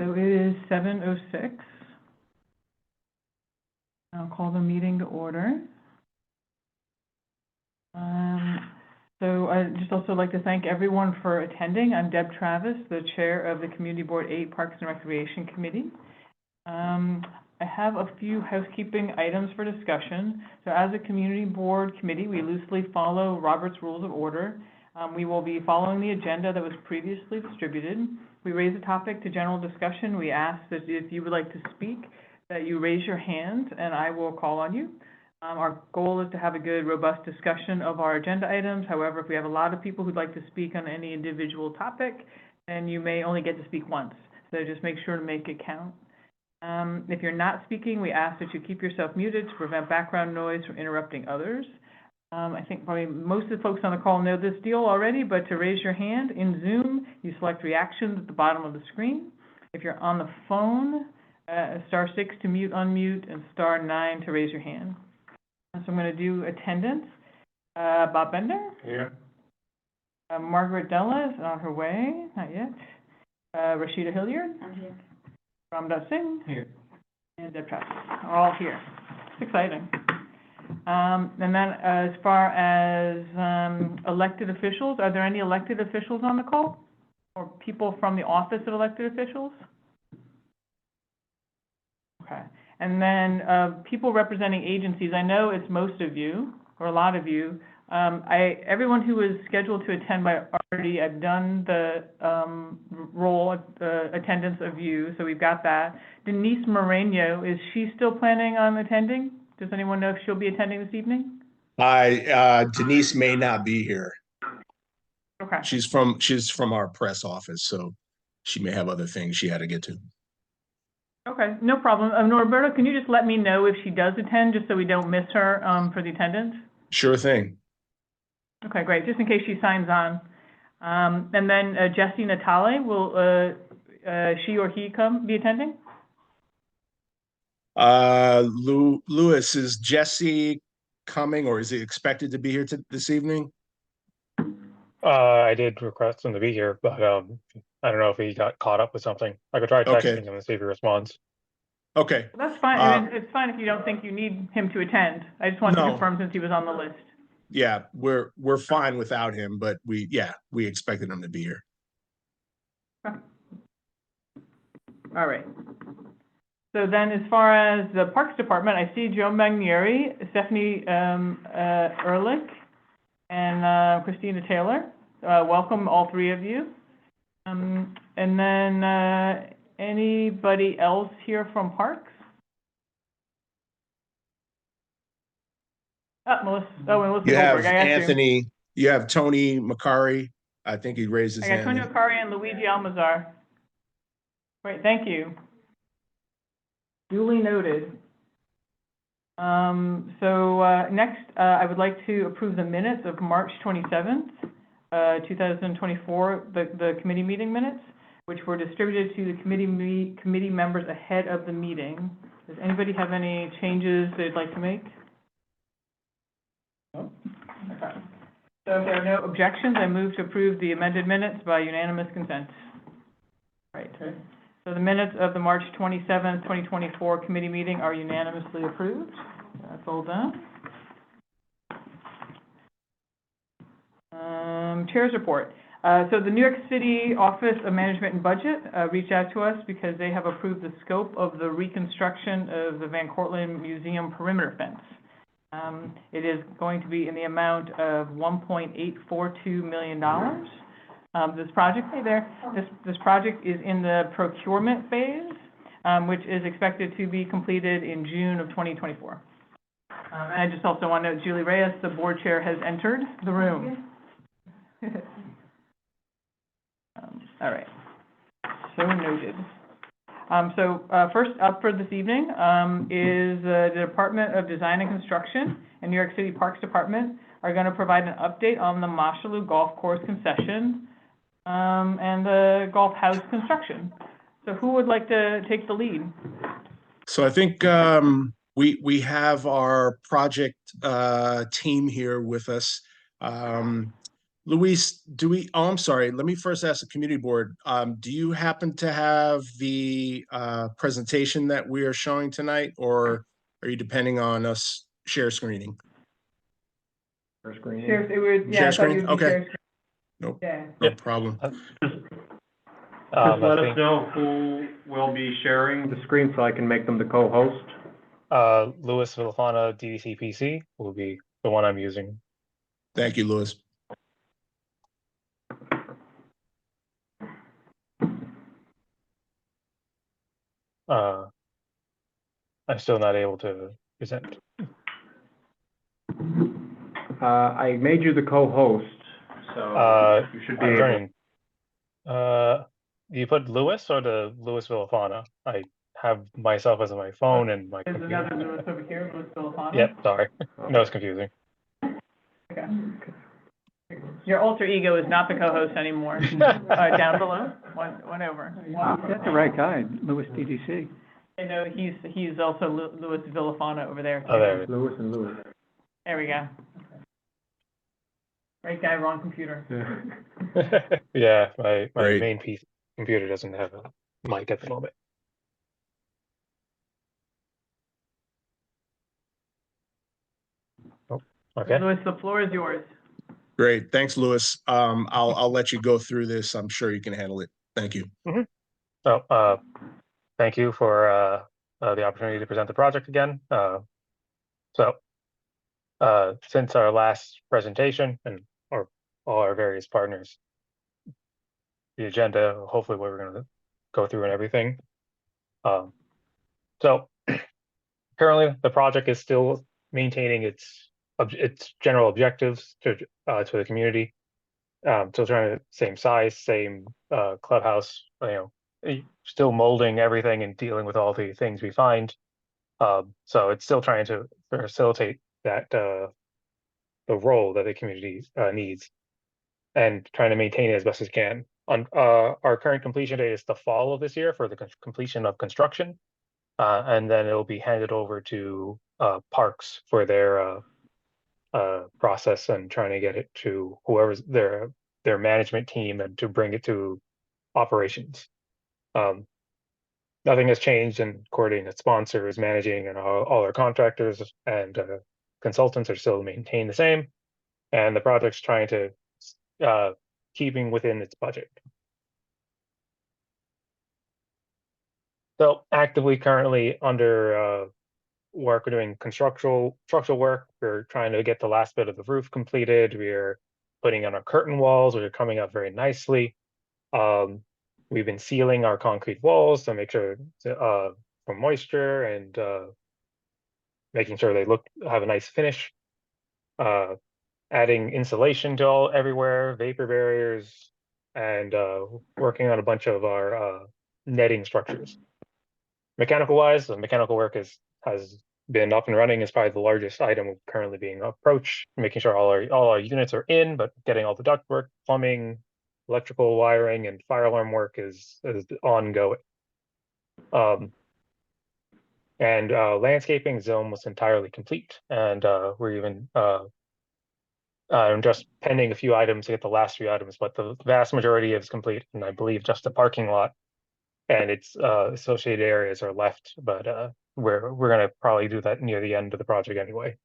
So it is 7:06. I'll call the meeting to order. So I'd just also like to thank everyone for attending. I'm Deb Travis, the chair of the Community Board 8 Parks and Recreation Committee. I have a few housekeeping items for discussion. So as a community board committee, we loosely follow Robert's Rules of Order. We will be following the agenda that was previously distributed. We raise a topic to general discussion. We ask that if you would like to speak, that you raise your hand and I will call on you. Our goal is to have a good, robust discussion of our agenda items. However, if we have a lot of people who'd like to speak on any individual topic, then you may only get to speak once. So just make sure to make it count. If you're not speaking, we ask that you keep yourself muted to prevent background noise from interrupting others. I think probably most of the folks on the call know this deal already, but to raise your hand in Zoom, you select reactions at the bottom of the screen. If you're on the phone, *6 to mute, unmute, and *9 to raise your hand. So I'm going to do attendance. Bob Bender? Here. Margaret Della is on her way, not yet. Rashida Hilliard? I'm here. Ramdas Singh? Here. And Deb Travis are all here. It's exciting. And then as far as elected officials, are there any elected officials on the call? Or people from the Office of Elected Officials? Okay. And then people representing agencies, I know it's most of you, or a lot of you. Everyone who is scheduled to attend by already, I've done the attendance of you, so we've got that. Denise Moreno, is she still planning on attending? Does anyone know if she'll be attending this evening? Denise may not be here. Okay. She's from our press office, so she may have other things she had to get to. Okay, no problem. Norberto, can you just let me know if she does attend, just so we don't miss her for the attendance? Sure thing. Okay, great. Just in case she signs on. And then Jesse Natale, will she or he be attending? Lewis, is Jesse coming, or is he expected to be here this evening? I did request him to be here, but I don't know if he got caught up with something. I could try texting him and see if he responds. Okay. Well, that's fine. I mean, it's fine if you don't think you need him to attend. I just wanted to confirm since he was on the list. Yeah, we're fine without him, but we expected him to be here. Okay. All right. So then as far as the Parks Department, I see Joe Magnieri, Stephanie Ehrlich, and Christina Taylor. Welcome, all three of you. And then anybody else here from Parks? Melissa. Oh, Melissa You have Goldberg. Anthony. You have Tony Macari. I think he raised his hand. I got Tony Macari and Luigi Almazar. Great, thank you. Duly noted. Next, I would like to approve the minutes of March 27th, 2024, the committee meeting minutes, which were distributed to the committee members ahead of the meeting. Does anybody have any changes they'd like to make? No? Okay. So if there are no objections, I move to approve the amended minutes by unanimous consent. Right. Okay. So the minutes of the March 27th, 2024 committee meeting are unanimously approved. That's all done. Chair's report. So the New York City Office of Management and Budget reached out to us because they have approved the scope of the reconstruction of the Van Cortlandt Museum perimeter fence. It is going to be in the amount of $1.842 million. This project is in the procurement phase, which is expected to be completed in June of 2024. And I just also want to note Julie Reyes, the board chair, has entered the room. All right, so noted. First up for this evening is the Department of Design and Construction and New York City Parks Department are going to provide an update on the Mosholu Golf Course concession and the golf house construction. So who would like to take the lead? So I think we have our project team here with us. Luis, I'm sorry, let me first ask the community board. Do you happen to have the presentation that we are showing tonight, or are you depending on us share screening? Share screen. Share, it would, yeah, Share I thought screen? you would be Okay. share screen. Nope, Yeah. no Yep. problem. Just I let us think, know who will be sharing the screen so I can make them the co-host. Louis Villafana, DDC PC will be the one I'm using. Thank you, Louis. I'm still not able to present. I made you the co-host, so you should be I'm able. joining. You put Louis or the Louis Villafana? I have myself as my phone and my There's computer. another Louis over here, Louis Villafana. Yep, sorry. No, it's confusing. Okay. Your alter ego is not the co-host anymore. Down below, one over. That's the right guy, Louis DDC. I know he's also Louis Villafana over there. Oh, there it is. Louis and Louis. There we go. Right guy, wrong computer. Yeah, my Great. main PC computer doesn't have a mic at the moment. Oh, okay. Louis, the floor is yours. Great. Thanks, Louis. I'll let you go through this. I'm sure you can handle it. Thank you. So, thank you for the opportunity to present the project again. Since our last presentation and all our various partners, the agenda, hopefully what we're going to go through and everything. So currently the project is still maintaining its general objectives to the community. Still trying to same size, same clubhouse, still molding everything and dealing with all the things we find. So it's still trying to facilitate that the role that the community needs, and trying to maintain it as best as can. On our current completion date is the fall of this year for the completion of construction, and then it'll be handed over to Parks for their process and trying to get it to whoever's their management team and to bring it to operations. Nothing has changed in coordinating sponsors, managing, and all our contractors and consultants are still maintained the same, and the project's trying to keeping within its budget. So actively currently under work, we're doing structural work. We're trying to get the last bit of the roof completed. We're putting on our curtain walls, which are coming up very nicely. We've been sealing our concrete walls to make sure from moisture and making sure they have a nice finish. Adding insulation to everywhere, vapor barriers, and working on a bunch of our netting structures. Mechanical wise, the mechanical work has been up and running. Is probably the largest item currently being approached, making sure all our units are in, but getting all the ductwork, plumbing, electrical wiring, and fire alarm work is ongoing. And landscaping is almost entirely complete, and we're even just pending a few items to get the last few items, but the vast majority is complete, and I believe just the parking lot and its associated areas are left, but we're gonna probably do that near the end of the project anyway.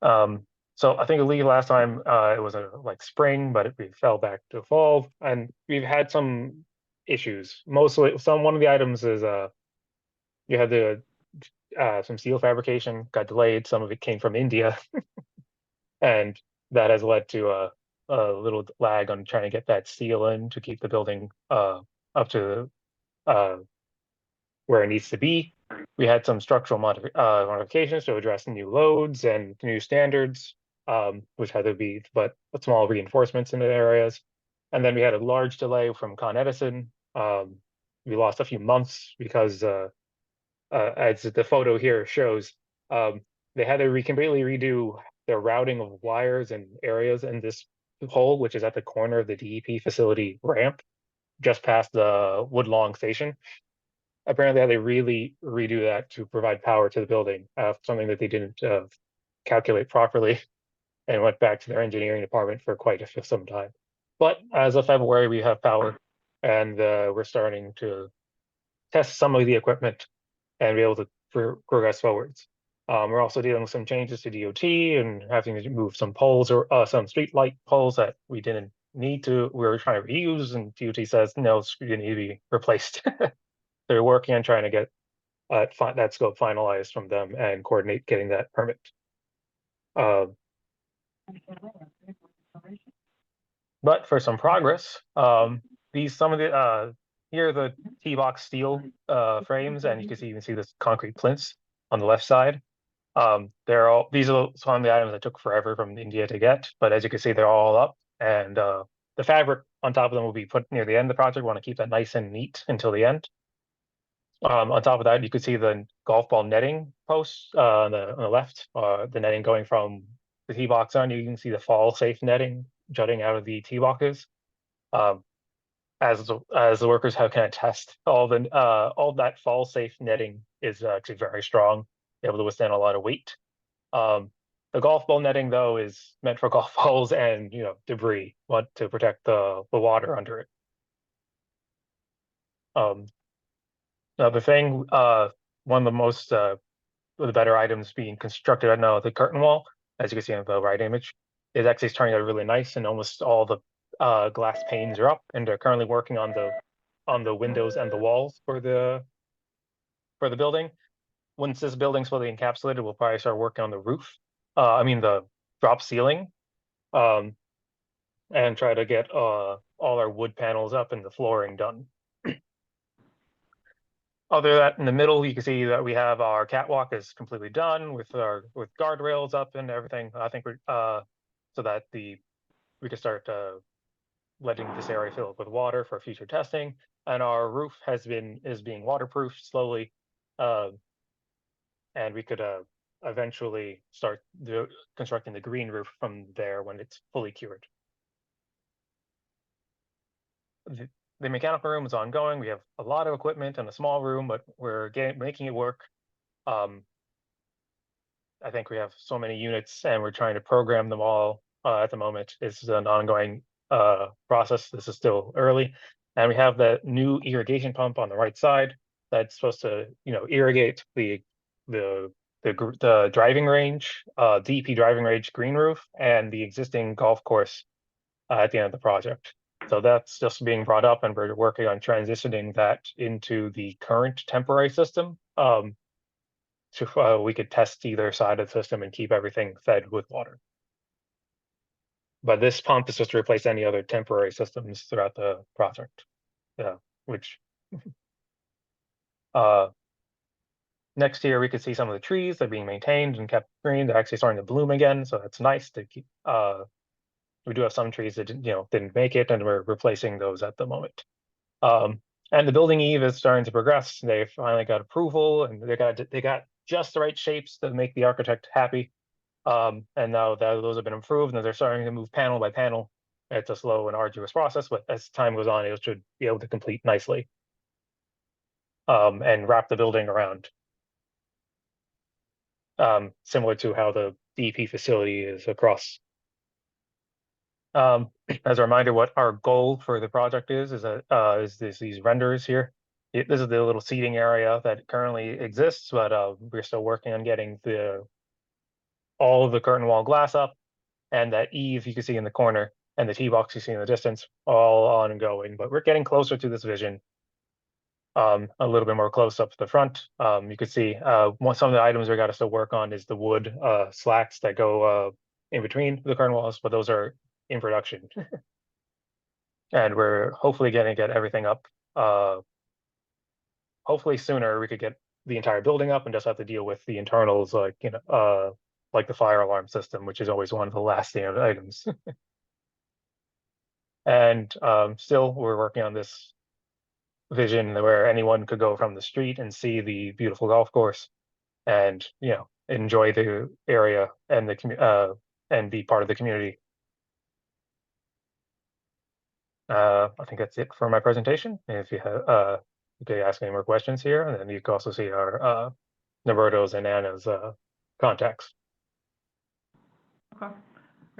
So I think last time it was like spring, but we fell back to fall, and we've had some issues. Mostly, one of the items is you had some steel fabrication got delayed. Some of it came from India, and that has led to a little lag on trying to get that steel in to keep the building up to where it needs to be. We had some structural modifications to address new loads and new standards, which had to be but small reinforcements in the areas. And then we had a large delay from Con Edison. We lost a few months because, as the photo here shows, they had to completely redo their routing of wires and areas in this hole, which is at the corner of the DEP facility ramp, just past the Woodlawn station. Apparently, they really redo that to provide power to the building, something that they didn't calculate properly. and went back to their engineering department for quite some time. But as of February, we have power, and we're starting to test some of the equipment and be able to progress forwards. We're also dealing with some changes to DOT and having to move some poles or some street light poles that we didn't need to. We were trying to reuse, and DOT says no, they need to be replaced. They're working on trying to get that scope finalized from them and coordinate getting that permit. But for some progress, some of the here are the T-box steel frames, and you can see this concrete plinths on the left side. These are some of the items that took forever from India to get, but as you can see, they're all up, and the fabric on top of them will be put near the end of the project. We want to keep that nice and neat until the end. On top of that, you can see the golf ball netting posts on the left, the netting going from the tee box on. You can see the fall safe netting jutting out of the tee boxes. As the workers have kind of test, all that fall safe netting is actually very strong, able to withstand a lot of weight. The golf ball netting though is meant for golf balls and debris, to protect the water under it. Another thing, one of the most the better items being constructed right now, the curtain wall, as you can see in the right image, is actually turning out really nice, and almost all the glass panes are up, and they're currently working on the windows and the walls for the building. Once this building's fully encapsulated, we'll probably start working on the roof. The drop ceiling, and try to get all our wood panels up and the flooring done. Other than that, in the middle, you can see that we have our catwalk is completely done with guardrails up and everything. I think so that we can start letting this area fill up with water for future testing. And our roof is being waterproofed slowly, and we could eventually start constructing the green roof from there when it's fully cured. The mechanical room is ongoing. We have a lot of equipment in a small room, but we're making it work. I think we have so many units, and we're trying to program them all at the moment. This is an ongoing process. This is still early, and we have the new irrigation pump on the right side that's supposed to, irrigate the driving range, DEP driving range green roof, and the existing golf course at the end of the project. So that's just being brought up, and we're working on transitioning that into the current temporary system. We could test either side of the system and keep everything fed with water. But this pump is just to replace any other temporary systems throughout the project. Yeah, which next here we could see some of the trees that are being maintained and kept green. They're actually starting to bloom again, so that's nice to keep. We do have some trees that didn't make it, and we're replacing those at the moment. And the building eve is starting to progress. They finally got approval, and they got just the right shapes to make the architect happy. And now that those have been improved, and they're starting to move panel by panel. It's a slow and arduous process, but as time goes on, it should be able to complete nicely. And wrap the building around. Similar to how the DEP facility is across. As a reminder, what our goal for the project is these renders here. This is the little seating area that currently exists, but we're still working on getting all of the curtain wall glass up, and that eave you can see in the corner, and the tee box you see in the distance, all ongoing. But we're getting closer to this vision. A little bit more close up to the front. You can see some of the items we got to still work on is the wood slats that go in between the curtain walls, but those are in production. And we're hopefully going to get everything up. Hopefully sooner we could get the entire building up and just have to deal with the internals, like the fire alarm system, which is always one of the last items. And still we're working on this vision where anyone could go from the street and see the beautiful golf course and enjoy the area and and be part of the community. I think that's it for my presentation. If you have you can ask any more questions here, and then you can also see our Norberto's and Anna's contacts. Okay.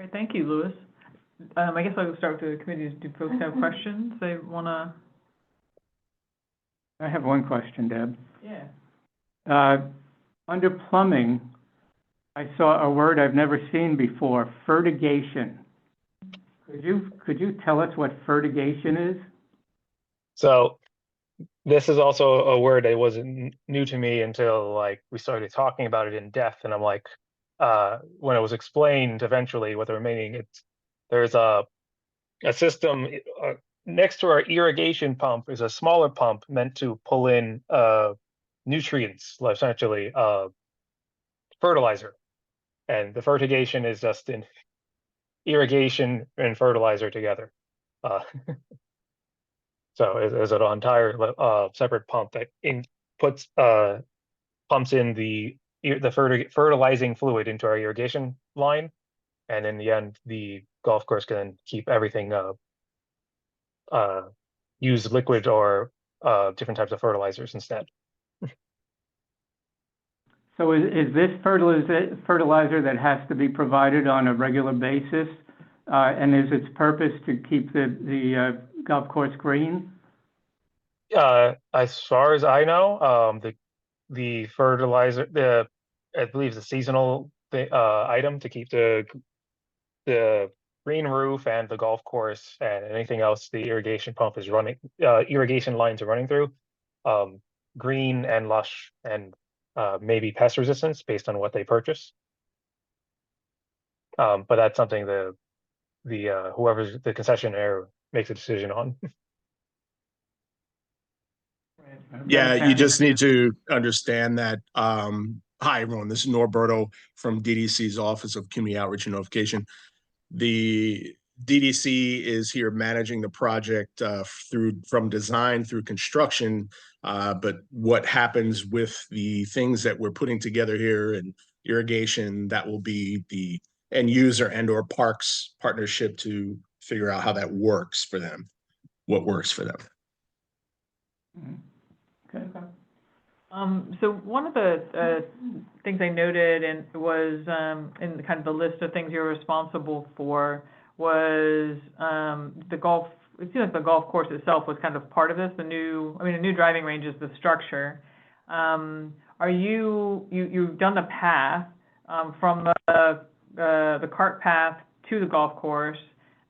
Great, thank you, Louis. I guess I'll start with the committees. Do folks have questions they wanna? I have one question, Deb. Yeah. Under plumbing, I saw a word I've never seen before, fertigation. Could you tell us what fertigation is? So this is also a word that wasn't new to me until like we started talking about it in depth, and I'm like, when it was explained eventually what the remaining, there's a system next to our irrigation pump is a smaller pump meant to pull in nutrients, essentially fertilizer, and the fertigation is just in irrigation and fertilizer together. So is an entire separate pump that pumps in the fertilizing fluid into our irrigation line, and in the end, the golf course can keep everything use liquid or different types of fertilizers instead. So is this fertilizer that has to be provided on a regular basis? And is its purpose to keep the golf course green? As far as I know, the fertilizer, I believe the seasonal item to keep the green roof and the golf course and anything else the irrigation pump is running, irrigation lines are running through, green and lush and maybe pest resistance based on what they purchase. But that's something the whoever's the concessionaire makes a decision on. Yeah, you just need to understand that, hi, everyone, this is Norberto from DDC's Office of Community Outreach and Notification. The DDC is here managing the project from design through construction, but what happens with the things that we're putting together here and irrigation, that will be the end user and or parks partnership to figure out how that works for them, what works for them. Okay. So one of the things I noted and was in kind of the list of things you're responsible for was the golf. It seems like the golf course itself was kind of part of this. A new driving range is the structure. Are you've done the path from the cart path to the golf course?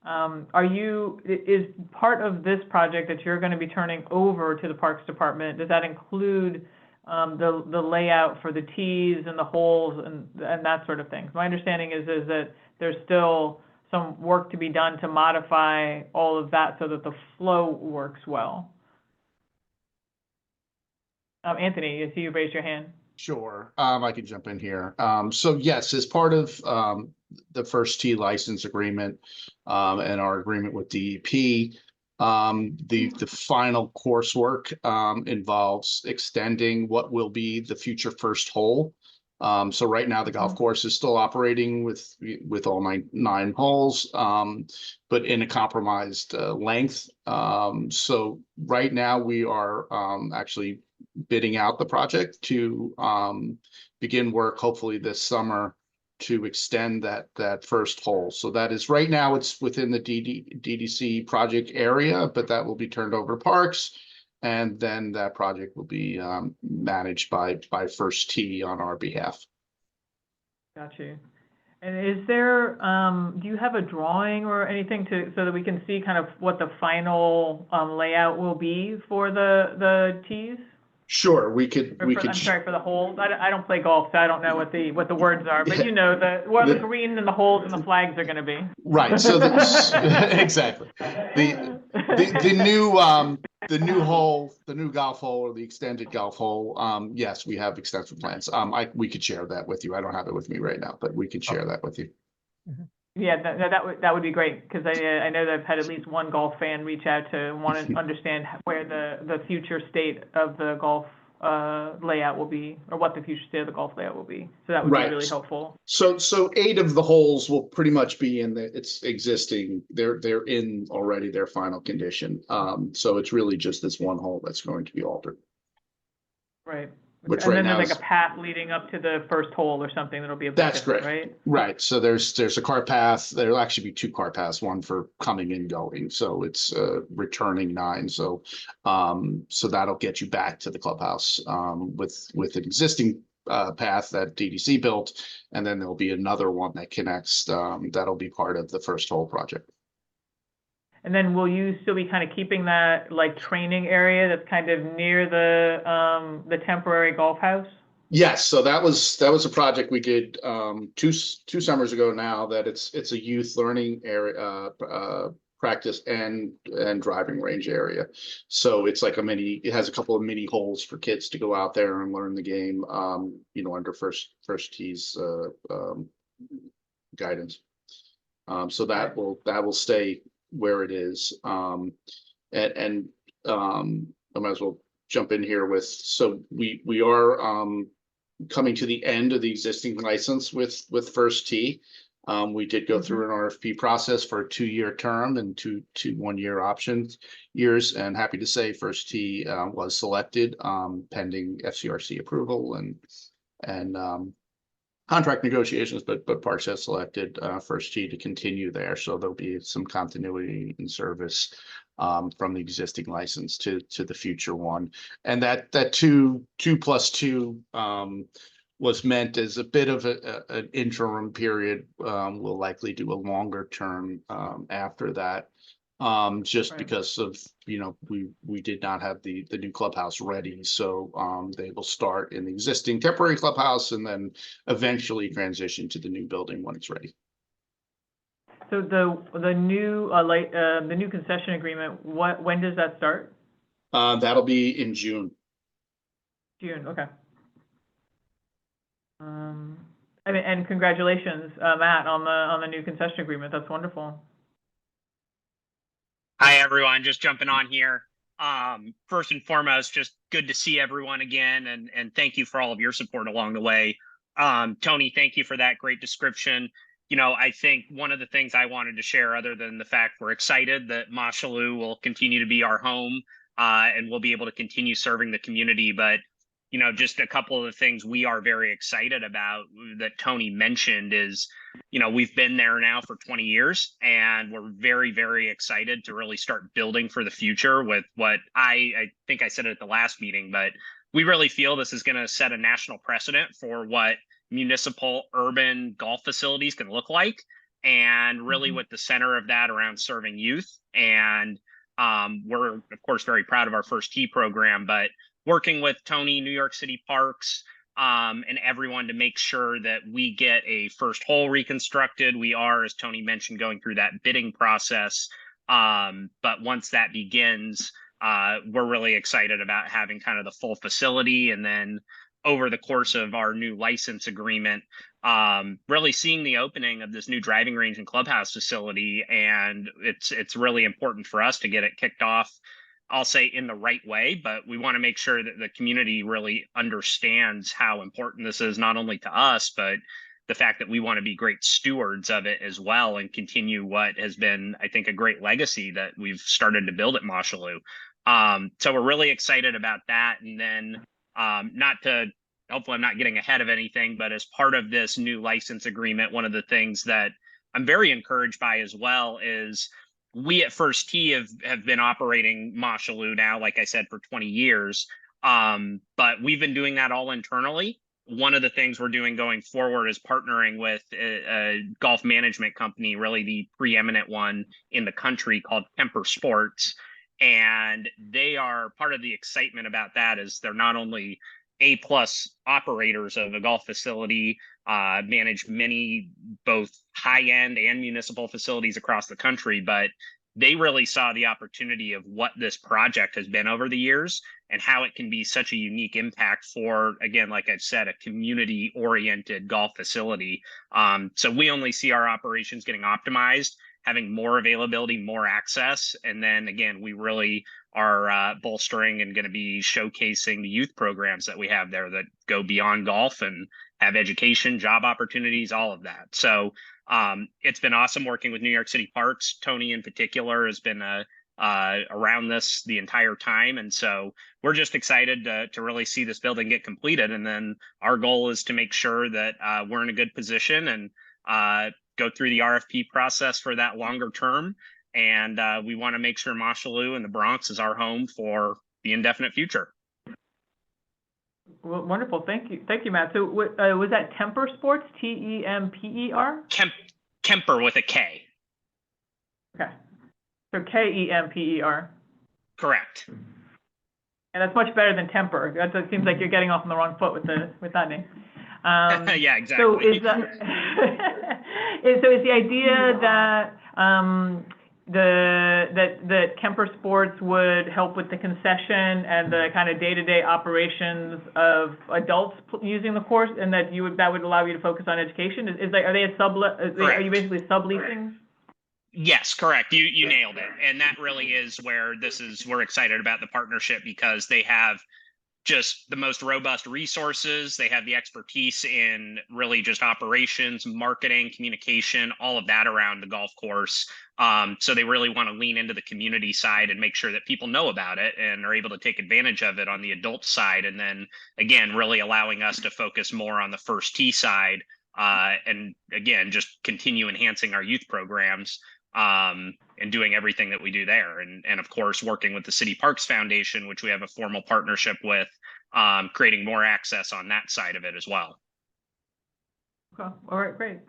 Is part of this project that you're going to be turning over to the Parks Department, does that include the layout for the tees and the holes and that sort of thing? My understanding is that there's still some work to be done to modify all of that so that the flow works well. Anthony, I see you raised your hand. Sure, I can jump in here. So yes, as part of the first tee license agreement and our agreement with DEP, the final coursework involves extending what will be the future first hole. So right now the golf course is still operating with all nine holes, but in a compromised length. So right now we are actually bidding out the project to begin work hopefully this summer to extend that first hole. So that is right now it's within the DDC project area, but that will be turned over to Parks, and then that project will be managed by First Tee on our behalf. Got you. And is there, do you have a drawing or anything so that we can see kind of what the final layout will be for the tees? Sure, we could. I'm sorry, for the holes. I don't play golf, so I don't know what the words are. But you know what the green and the holes and the flags are going to be. Right. So exactly the new hole, the new golf hole, or the extended golf hole. Yes, we have extensive plans. We could share that with you. I don't have it with me right now, but we could share that with you. Yeah, that would be great, because I know that I've had at least one golf fan reach out to want to understand where the future state of the golf layout will be, or what the future state of the golf layout will be. So that would be really helpful. So 8 of the holes will pretty much be in it's existing. They're in already their final condition. So it's really just this one hole that's going to be altered. Right. which And right then now there's like is, a path leading up to the first hole or something that'll be a bit That's different, correct. right? right. So there's a car path. There'll actually be 2 car paths, one for coming and going. So it's returning 9. So that'll get you back to the clubhouse with an existing path that DDC built, and then there'll be another one that connects. That'll be part of the first hole project. And then will you still be kind of keeping that like training area that's kind of near the temporary golf house? Yes, so that was a project we did two summers ago now, that it's a youth learning area, practice and driving range area. So it's like it has a couple of mini holes for kids to go out there and learn the game, under first tee's guidance. So that will stay where it is. I might as well jump in here with, so we are coming to the end of the existing license with First Tee. We did go through an RFP process for a 2-year term and two 1-year options years, and happy to say First Tee was selected pending FCRC approval and contract negotiations, but Parks has selected First Tee to continue there. So there'll be some continuity in service from the existing license to the future one. And that 2+2 was meant as a bit of an interim period. We'll likely do a longer term after that. Just Right. because of, we did not have the new clubhouse ready. So they will start in the existing temporary clubhouse and then eventually transition to the new building when it's ready. So the new concession agreement, when does that start? That'll be in June. June, okay. And congratulations, Matt, on the new concession agreement. That's wonderful. Hi, everyone. Just jumping on here. First and foremost, just good to see everyone again, and thank you for all of your support along the way. Tony, thank you for that great description. I think one of the things I wanted to share, other than the fact we're excited that Mosholu will continue to be our home, and we'll be able to continue serving the community, but just a couple of the things we are very excited about that Tony mentioned is, we've been there now for 20 years, and we're very, very excited to really start building for the future with what I think I said it at the last meeting, but we really feel this is going to set a national precedent for what municipal urban golf facilities can look like, and really with the center of that around serving youth. And we're, of course, very proud of our First Tee program, but working with Tony, New York City Parks, and everyone to make sure that we get a first hole reconstructed. We are, as Tony mentioned, going through that bidding process. But once that begins, we're really excited about having kind of the full facility. And then over the course of our new license agreement, really seeing the opening of this new driving range and clubhouse facility. And it's really important for us to get it kicked off, I'll say, in the right way, but we want to make sure that the community really understands how important this is, not only to us, but the fact that we want to be great stewards of it as well and continue what has been, I think, a great legacy that we've started to build at Mosholu. So we're really excited about that. And then hopefully I'm not getting ahead of anything, but as part of this new license agreement, one of the things that I'm very encouraged by as well is we at First Tee have been operating Mosholu now, like I said, for 20 years. But we've been doing that all internally. One of the things we're doing going forward is partnering with a golf management company, really the preeminent one in the country, called Kemper Sports. And they are, part of the excitement about that is they're not only A+ operators of a golf facility, manage many both high-end and municipal facilities across the country, but they really saw the opportunity of what this project has been over the years and how it can be such a unique impact for, again, like I've said, a community-oriented golf facility. So we only see our operations getting optimized, having more availability, more access. And then again, we really are bolstering and going to be showcasing the youth programs that we have there that go beyond golf and have education, job opportunities, all of that. So it's been awesome working with New York City Parks. Tony in particular has been a around this the entire time. And so we're just excited to really see this building get completed. And then our goal is to make sure that we're in a good position and go through the RFP process for that longer term. And we want to make sure Mosholu and the Bronx is our home for the indefinite future. Well, wonderful. Thank you, Matt. So was that Temper Sports, Temper? Kemper with a K. Okay. So Kemper. Correct. And that's much better than Temper. That seems like you're getting off on the wrong foot with that name. Yeah, exactly. So is that is the idea that that Kemper Sports would help with the concession and the kind of day-to-day operations of adults using the course, and that would allow you to focus on education? Are you basically subleasing? Yes, correct. You nailed it. And that really is where we're excited about the partnership, because they have just the most robust resources. They have the expertise in really just operations, marketing, communication, all of that around the golf course. So they really want to lean into the community side and make sure that people know about it and are able to take advantage of it on the adult side. And then again, really allowing us to focus more on the first tee side. And again, just continue enhancing our youth programs and doing everything that we do there. And of course, working with the City Parks Foundation, which we have a formal partnership with, creating more access on that side of it as well. Okay. All right, great.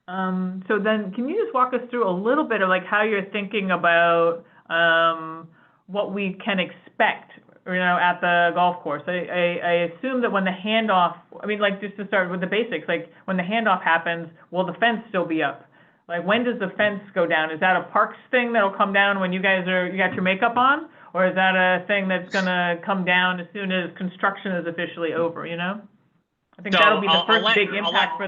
So then can you just walk us through a little bit of like how you're thinking about what we can expect, at the golf course? I assume that when the handoff, just to start with the basics, like when the handoff happens, will the fence still be up? Like, when does the fence go down? Is that a parks thing that'll come down when you got your makeup on? Or is that a thing that's gonna come down as soon as construction is officially over, I think that'll be the first big impact for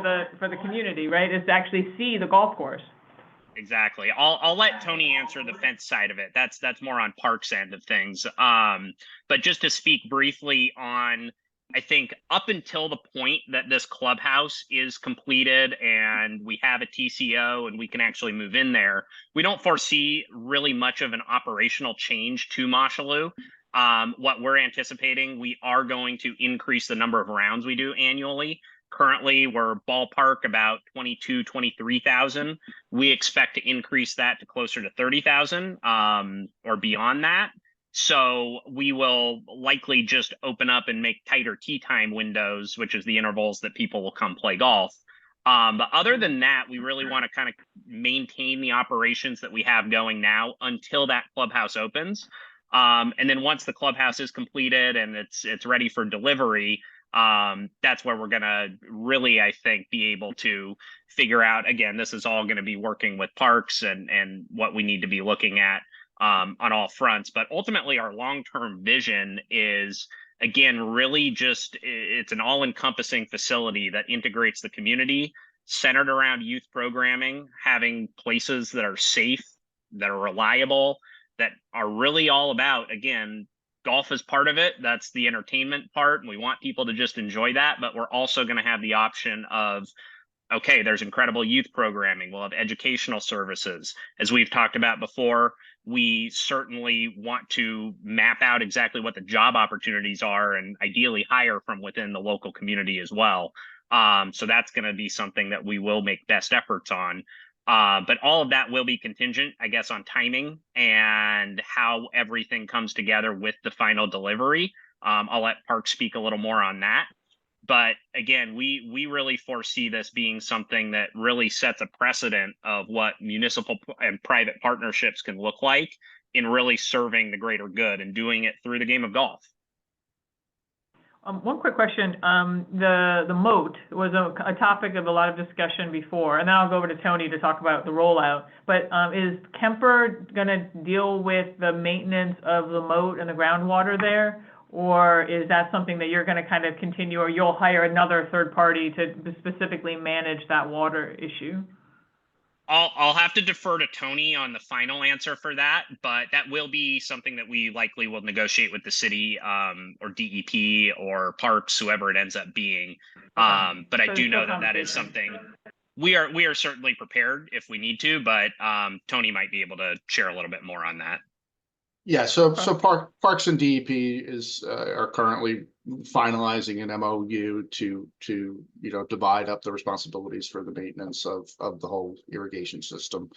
the community, right? Is to actually see the golf course. Exactly. I'll let Tony answer the fence side of it. That's more on Parks end of things. But just to speak briefly on, I think up until the point that this clubhouse is completed and we have a TCO and we can actually move in there, we don't foresee really much of an operational change to Mosholu. What we're anticipating, we are going to increase the number of rounds we do annually. Currently, we're ballpark about 23,000. We expect to increase that to closer to 30,000 or beyond that. So we will likely just open up and make tighter tee time windows, which is the intervals that people will come play golf. But other than that, we really want to kind of maintain the operations that we have going now until that clubhouse opens. And then once the clubhouse is completed and it's ready for delivery, that's where we're going to really, I think, be able to figure out, again, this is all going to be working with parks and what we need to be looking at on all fronts. But ultimately, our long-term vision is, again, really just, it's an all-encompassing facility that integrates the community, centered around youth programming, having places that are safe, that are reliable, that are really all about, again, golf is part of it. That's the entertainment part. And we want people to just enjoy that. But we're also going to have the option of, okay, there's incredible youth programming. We'll have educational services. As we've talked about before, we certainly want to map out exactly what the job opportunities are and ideally hire from within the local community as well. So that's going to be something that we will make best efforts on. But all of that will be contingent, I guess, on timing and how everything comes together with the final delivery. I'll let Park speak a little more on that. But again, we really foresee this being something that really sets a precedent of what municipal and private partnerships can look like in really serving the greater good and doing it through the game of golf. One quick question. The moat was a topic of a lot of discussion before, and then I'll go over to Tony to talk about the rollout. But is Kemper going to deal with the maintenance of the moat and the groundwater there? Or is that something that you're going to kind of continue, or you'll hire another third party to specifically manage that water issue? I'll have to defer to Tony on the final answer for that, but that will be something that we likely will negotiate with the city or DEP or Parks, whoever it ends up being. But so I do know that is something we are certainly prepared if we need to, but Tony might be able to share a little bit more on that. Yeah, so Parks and DEP is are currently finalizing an MOU to divide up the responsibilities for the maintenance of the whole irrigation system.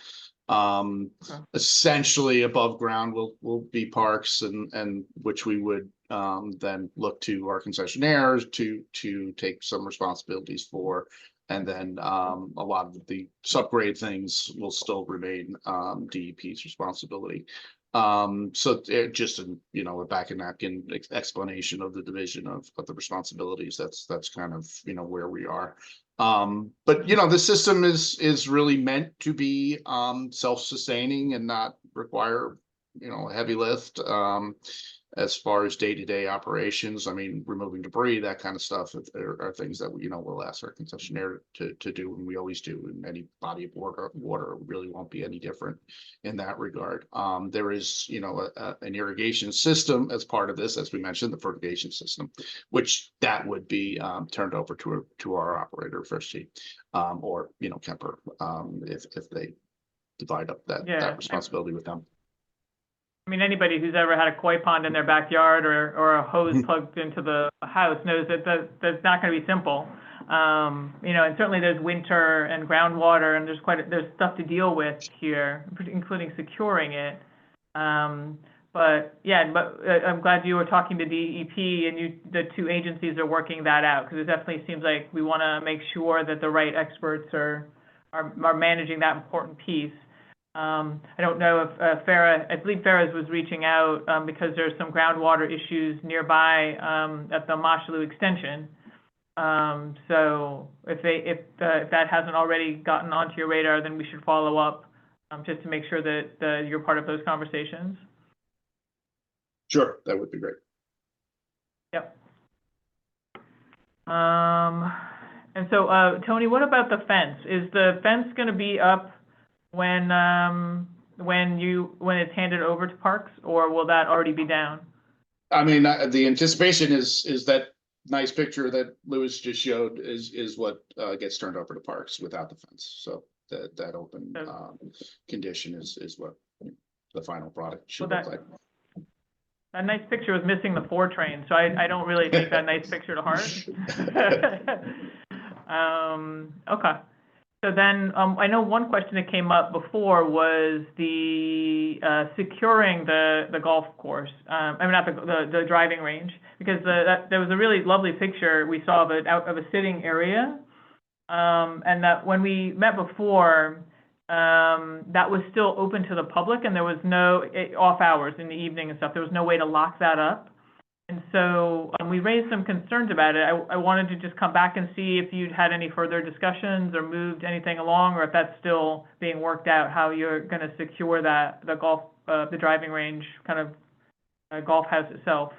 Essentially above ground will be parks and which we would then look to our concessionaires to take some responsibilities for. And then a lot of the subgrade things will still remain DEP's responsibility. So just a back and napkin explanation of the division of the responsibilities. That's kind of where we are. But the system is really meant to be self-sustaining and not require a heavy lift as far as day-to-day operations. I mean, removing debris, that kind of stuff are things that we'll ask our concessionaire to do, and we always do. And any body of water really won't be any different in that regard. There is an irrigation system as part of this, as we mentioned, the fertigation system, which that would be turned over to our operator, First Tee, or Kemper, if they divide up that responsibility with them. I mean, anybody who's ever had a koi pond in their backyard or a hose plugged into the house knows that that's not going to be simple. And certainly there's winter and groundwater, and there's stuff to deal with here, including securing it. But I'm glad you were talking to DEP and the two agencies are working that out, because it definitely seems like we want to make sure that the right experts are managing that important piece. I don't know if I believe Farah's was reaching out because there's some groundwater issues nearby at the Mashalou extension. So if that hasn't already gotten onto your radar, then we should follow up just to make sure that you're part of those conversations. Sure, that would be great. Yep. And so, Tony, what about the fence? Is the fence going to be up when it's handed over to Parks, or will that already be down? I mean, the anticipation is that nice picture that Lewis just showed is what gets turned over to Parks without the fence. So that open condition is what the final product should look like. That nice picture was missing the 4 train, so I don't really take that nice picture to heart. Okay. So then I know one question that came up before was the securing the golf course. I mean, not the driving range, because there was a really lovely picture we saw of a sitting area, and that when we met before, that was still open to the public, and there was no off hours in the evening and stuff. There was no way to lock that up. And so we raised some concerns about it. I wanted to just come back and see if you'd had any further discussions or moved anything along, or if that's still being worked out, how you're going to secure the driving range, kind of golf house itself.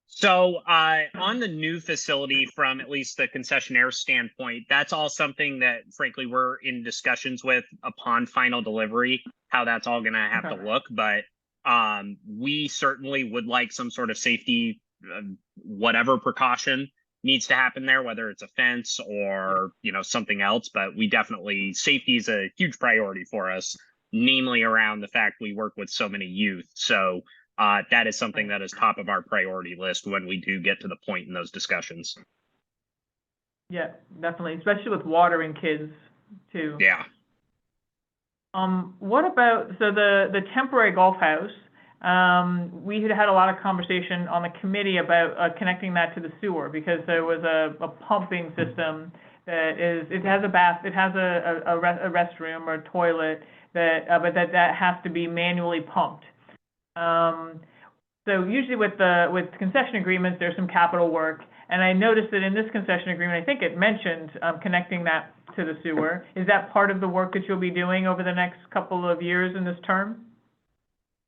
So on the new facility, from at least the concessionaire standpoint, that's all something that, frankly, we're in discussions with upon final delivery, how that's all going to have to look. But we certainly would like some sort of safety, whatever precaution needs to happen there, whether it's a fence or something else. But safety is a huge priority for us, namely around the fact we work with so many youth. So that is something that is top of our priority list when we do get to the point in those discussions. Yeah, definitely, especially with water and kids too. Yeah. What about, so the temporary golf house, we had a lot of conversation on the committee about connecting that to the sewer, because there was a pumping system it has a bath, it has a restroom or a toilet but that has to be manually pumped. So usually with concession agreements, there's some capital work, and I noticed that in this concession agreement, I think it mentioned connecting that to the sewer. Is that part of the work that you'll be doing over the next couple of years in this term?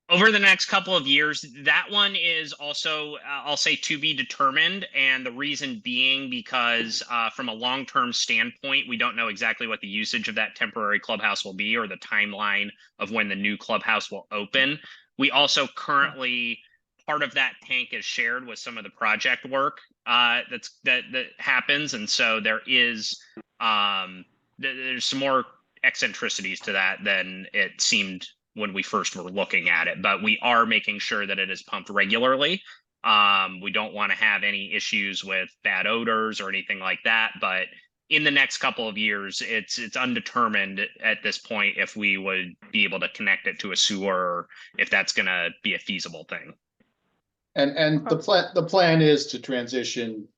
Over the next couple of years, that one is also, I'll say, to be determined. And the reason being because from a long-term standpoint, we don't know exactly what the usage of that temporary clubhouse will be, or the timeline of when the new clubhouse will open. We also currently, part of that tank is shared with some of the project work that happens. And so there is, there's some more eccentricities to that than it seemed when we first were looking at it, but we are making sure that it is pumped regularly. We don't want to have any issues with bad odors or anything like that, but in the next couple of years, it's undetermined at this point if we would be able to connect it to a sewer, or if that's going to be a feasible thing. And the plan is to transition,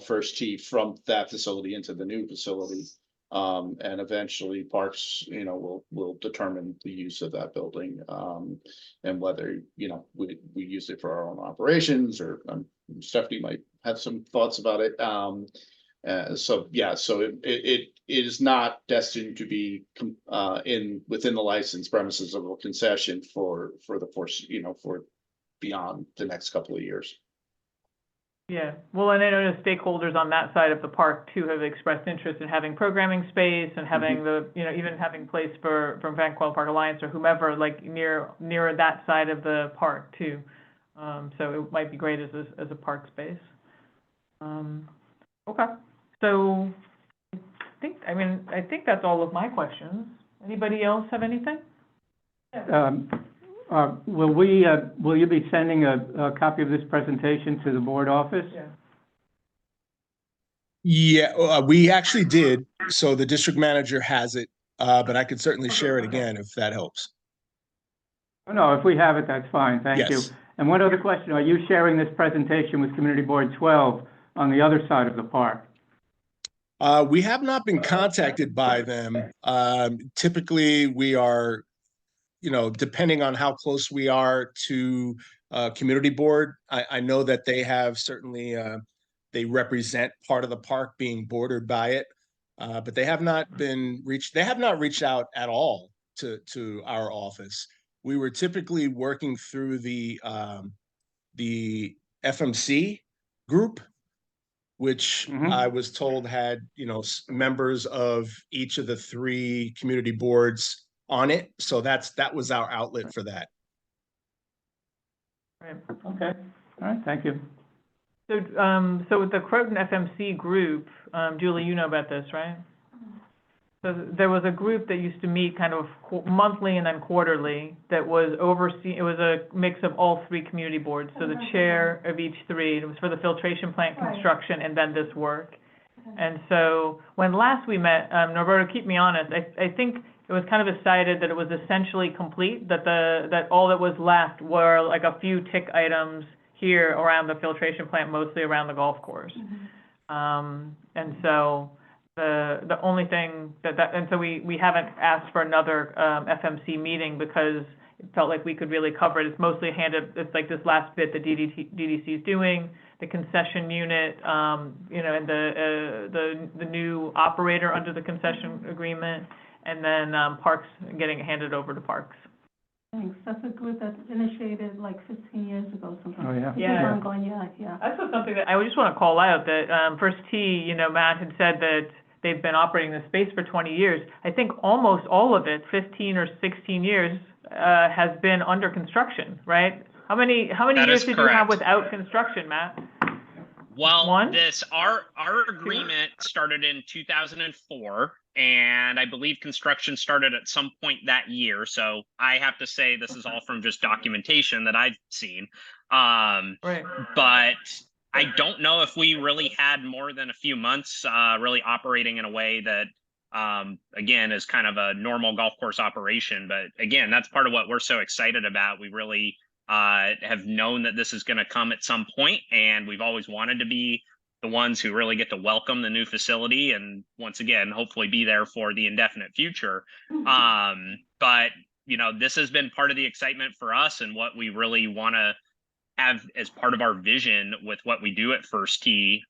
First Tee from that facility into the new facility. And eventually Parks, will determine the use of that building, and whether, we use it for our own operations, or Stephanie might have some thoughts about it. So it is not destined to be within the licensed premises of a concession for the force, for beyond the next couple of years. Yeah, well, and I know the stakeholders on that side of the park too have expressed interest in having programming space and having even having place from Vanquil Park Alliance or whomever, like near that side of the park too. So it might be great as a park space. Okay, so I think that's all of my questions. Anybody else have anything? Will you be sending a copy of this presentation to the board office? Yeah, we actually did. So the district manager has it, but I could certainly share it again if that helps. Oh, no, if we have it, that's fine. Thank you. Yes. And one other question, are you sharing this presentation with Community Board 12 on the other side of the park? We have not been contacted by them. Typically, we are, depending on how close we are to community board. I know that they have certainly, they represent part of the park being bordered by it, but they have not reached out at all to our office. We were typically working through the FMC group, which I was told had, members of each of the 3 community boards on it. So that was our outlet for that. Right. Okay. All right. Thank you. So with the Croton FMC group, Julie, you know about this, right? So there was a group that used to meet kind of monthly and then quarterly that was it was a mix of all 3 community boards. So the chair of each 3, it was for the filtration plant construction and then this work. And so when last we met, Norberto, keep me honest, I think it was kind of decided that it was essentially complete, that all that was left were like a few tick items here around the filtration plant, mostly around the golf course. And so the only thing and so we haven't asked for another FMC meeting because it felt like we could really cover it. It's mostly it's like this last bit that DDC is doing, the concession unit, and the new operator under the concession agreement, and then Parks getting handed over to Parks. Thanks. That's a group that initiated like 15 years ago, something. Oh, yeah. Yeah. Ongoing, yeah. That's just something that I just want to call out that First Tee, Matt had said that they've been operating this space for 20 years. I think almost all of it, 15 or 16 years, has been under construction, right? How many years did you have without construction, Matt? Well, One? our agreement started in 2004, and I believe construction started at some point that year. So I have to say this is all from just documentation that I've seen. Right. But I don't know if we really had more than a few months really operating in a way that, again, is kind of a normal golf course operation. But again, that's part of what we're so excited about. We really have known that this is going to come at some point, and we've always wanted to be the ones who really get to welcome the new facility and once again hopefully be there for the indefinite future. But this has been part of the excitement for us and what we really want to have as part of our vision with what we do at First Tee.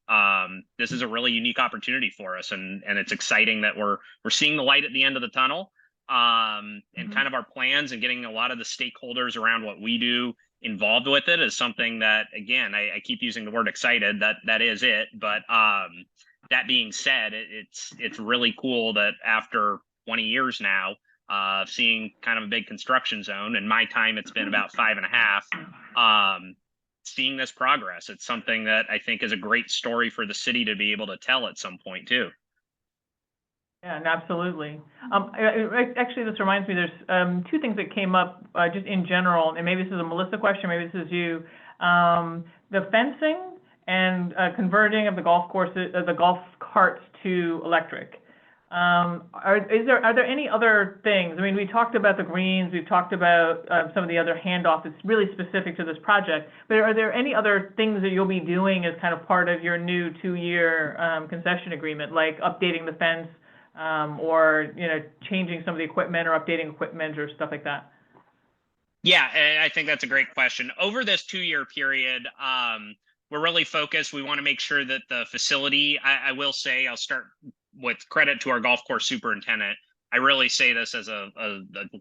This is a really unique opportunity for us, and it's exciting that we're seeing the light at the end of the tunnel. And kind of our plans and getting a lot of the stakeholders around what we do involved with it is something that, again, I keep using the word excited, that is it. But that being said, it's really cool that after 20 years now of seeing kind of a big construction zone, in my time it's been about 5.5, seeing this progress. It's something that I think is a great story for the city to be able to tell at some point too. Yeah, and absolutely. Actually, this reminds me, there's two things that came up just in general, and maybe this is a Melissa question, maybe this is you. The fencing and converting of the golf courses, the golf carts to electric. Are there any other things? I mean, we talked about the greens, we've talked about some of the other handoff that's really specific to this project, but are there any other things that you'll be doing as kind of part of your new 2-year concession agreement, like updating the fence, or, you know, changing some of the equipment or updating equipment or stuff like that? Yeah, I think that's a great question. Over this 2-year period, we're really focused. We want to make sure that the facility, I will say, I'll start with credit to our golf course superintendent. I really say this as a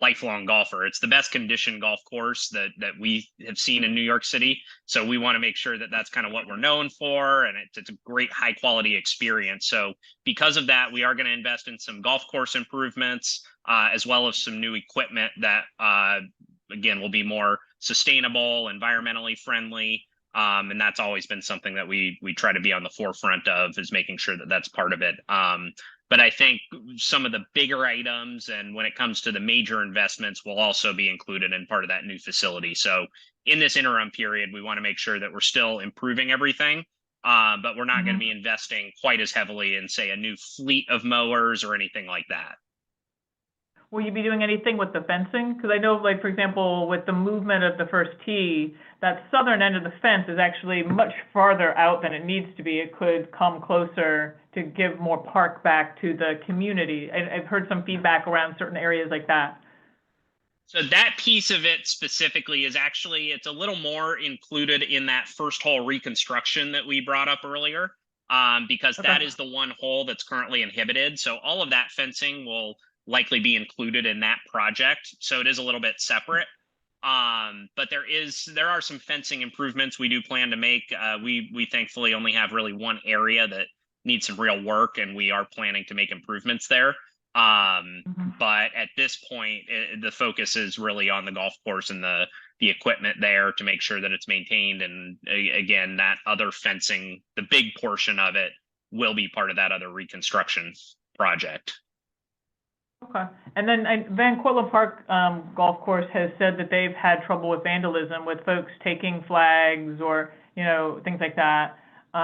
lifelong golfer. It's the best conditioned golf course that we have seen in New York City. So we want to make sure that that's kind of what we're known for, and it's a great high quality experience. So because of that, we are going to invest in some golf course improvements, as well as some new equipment that, again, will be more sustainable, environmentally friendly. And that's always been something that we try to be on the forefront of, is making sure that that's part of it. But I think some of the bigger items, and when it comes to the major investments, will also be included in part of that new facility. So in this interim period, we want to make sure that we're still improving everything, but we're not going to be investing quite as heavily in, say, a new fleet of mowers or anything like that. Will you be doing anything with the fencing? Because I know, like, for example, with the movement of the first tee, that southern end of the fence is actually much farther out than it needs to be. It could come closer to give more park back to the community. I've heard some feedback around certain areas like that. So that piece of it specifically is actually, it's a little more included in that first hole reconstruction that we brought up earlier, because that is the one hole that's currently inhibited. So all of that fencing will likely be included in that project. So it is a little bit separate. But there are some fencing improvements we do plan to make. We thankfully only have really one area that needs some real work, and we are planning to make improvements there. But at this point, the focus is really on the golf course and the equipment there to make sure that it's maintained. And again, that other fencing, the big portion of it, will be part of that other reconstruction project. Okay. And then Van Cortlandt Park Golf Course has said that they've had trouble with vandalism, with folks taking flags or, you know, things like that. We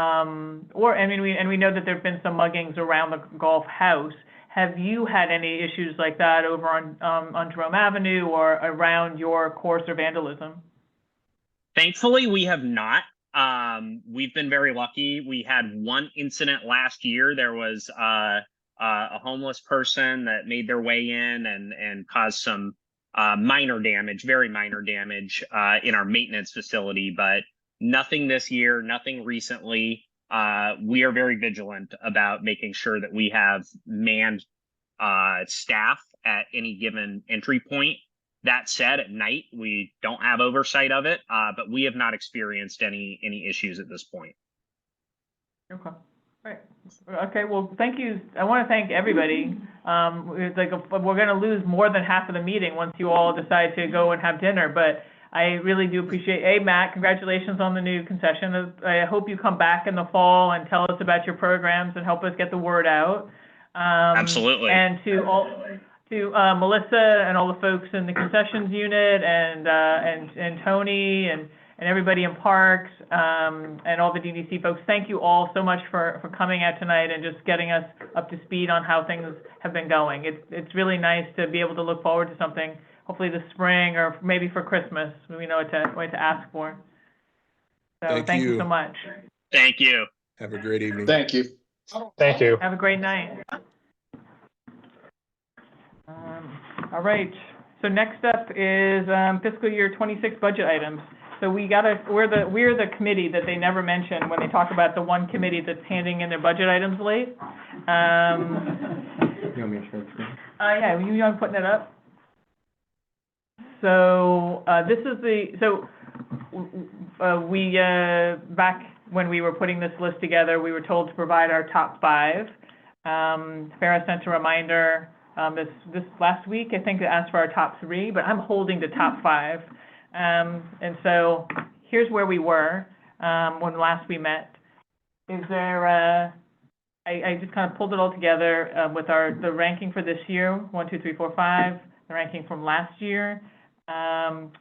know that there've been some muggings around the golf house. Have you had any issues like that over on Jerome Avenue or around your course, or vandalism? Thankfully, we have not. We've been very lucky. We had one incident last year. There was a homeless person that made their way in and caused some minor damage, very minor damage, in our maintenance facility, but nothing this year, nothing recently. We are very vigilant about making sure that we have manned staff at any given entry point. That said, at night, we don't have oversight of it, but we have not experienced any issues at this point. Okay. Right. Okay, well, thank you. I want to thank everybody. It's like we're going to lose more than half of the meeting once you all decide to go and have dinner, but I really do appreciate, Matt, congratulations on the new concession. I hope you come back in the fall and tell us about your programs and help us get the word out. Absolutely. And to Melissa and all the folks in the concessions unit, and Tony and everybody in Parks, and all the DDC folks, thank you all so much for coming out tonight and just getting us up to speed on how things have been going. It's really nice to be able to look forward to something, hopefully this spring or maybe for Christmas. We know what to ask for. So thank you so much. Thank you. Have a great evening. Thank you. Thank you. Have a great night. All right. So next up is fiscal year 26 budget items. So we're the committee that they never mention when they talk about the one committee that's handing in their budget items late. You want me to share the screen? Yeah, you mind putting it up? So this is we back when we were putting this list together, we were told to provide our top 5. Farah sent a reminder this last week, I think, to ask for our top 3, but I'm holding the top 5. And so here's where we were when last we met. Is there I just kind of pulled it all together, with the ranking for this year, 1, 2, 3, 4, 5, the ranking from last year.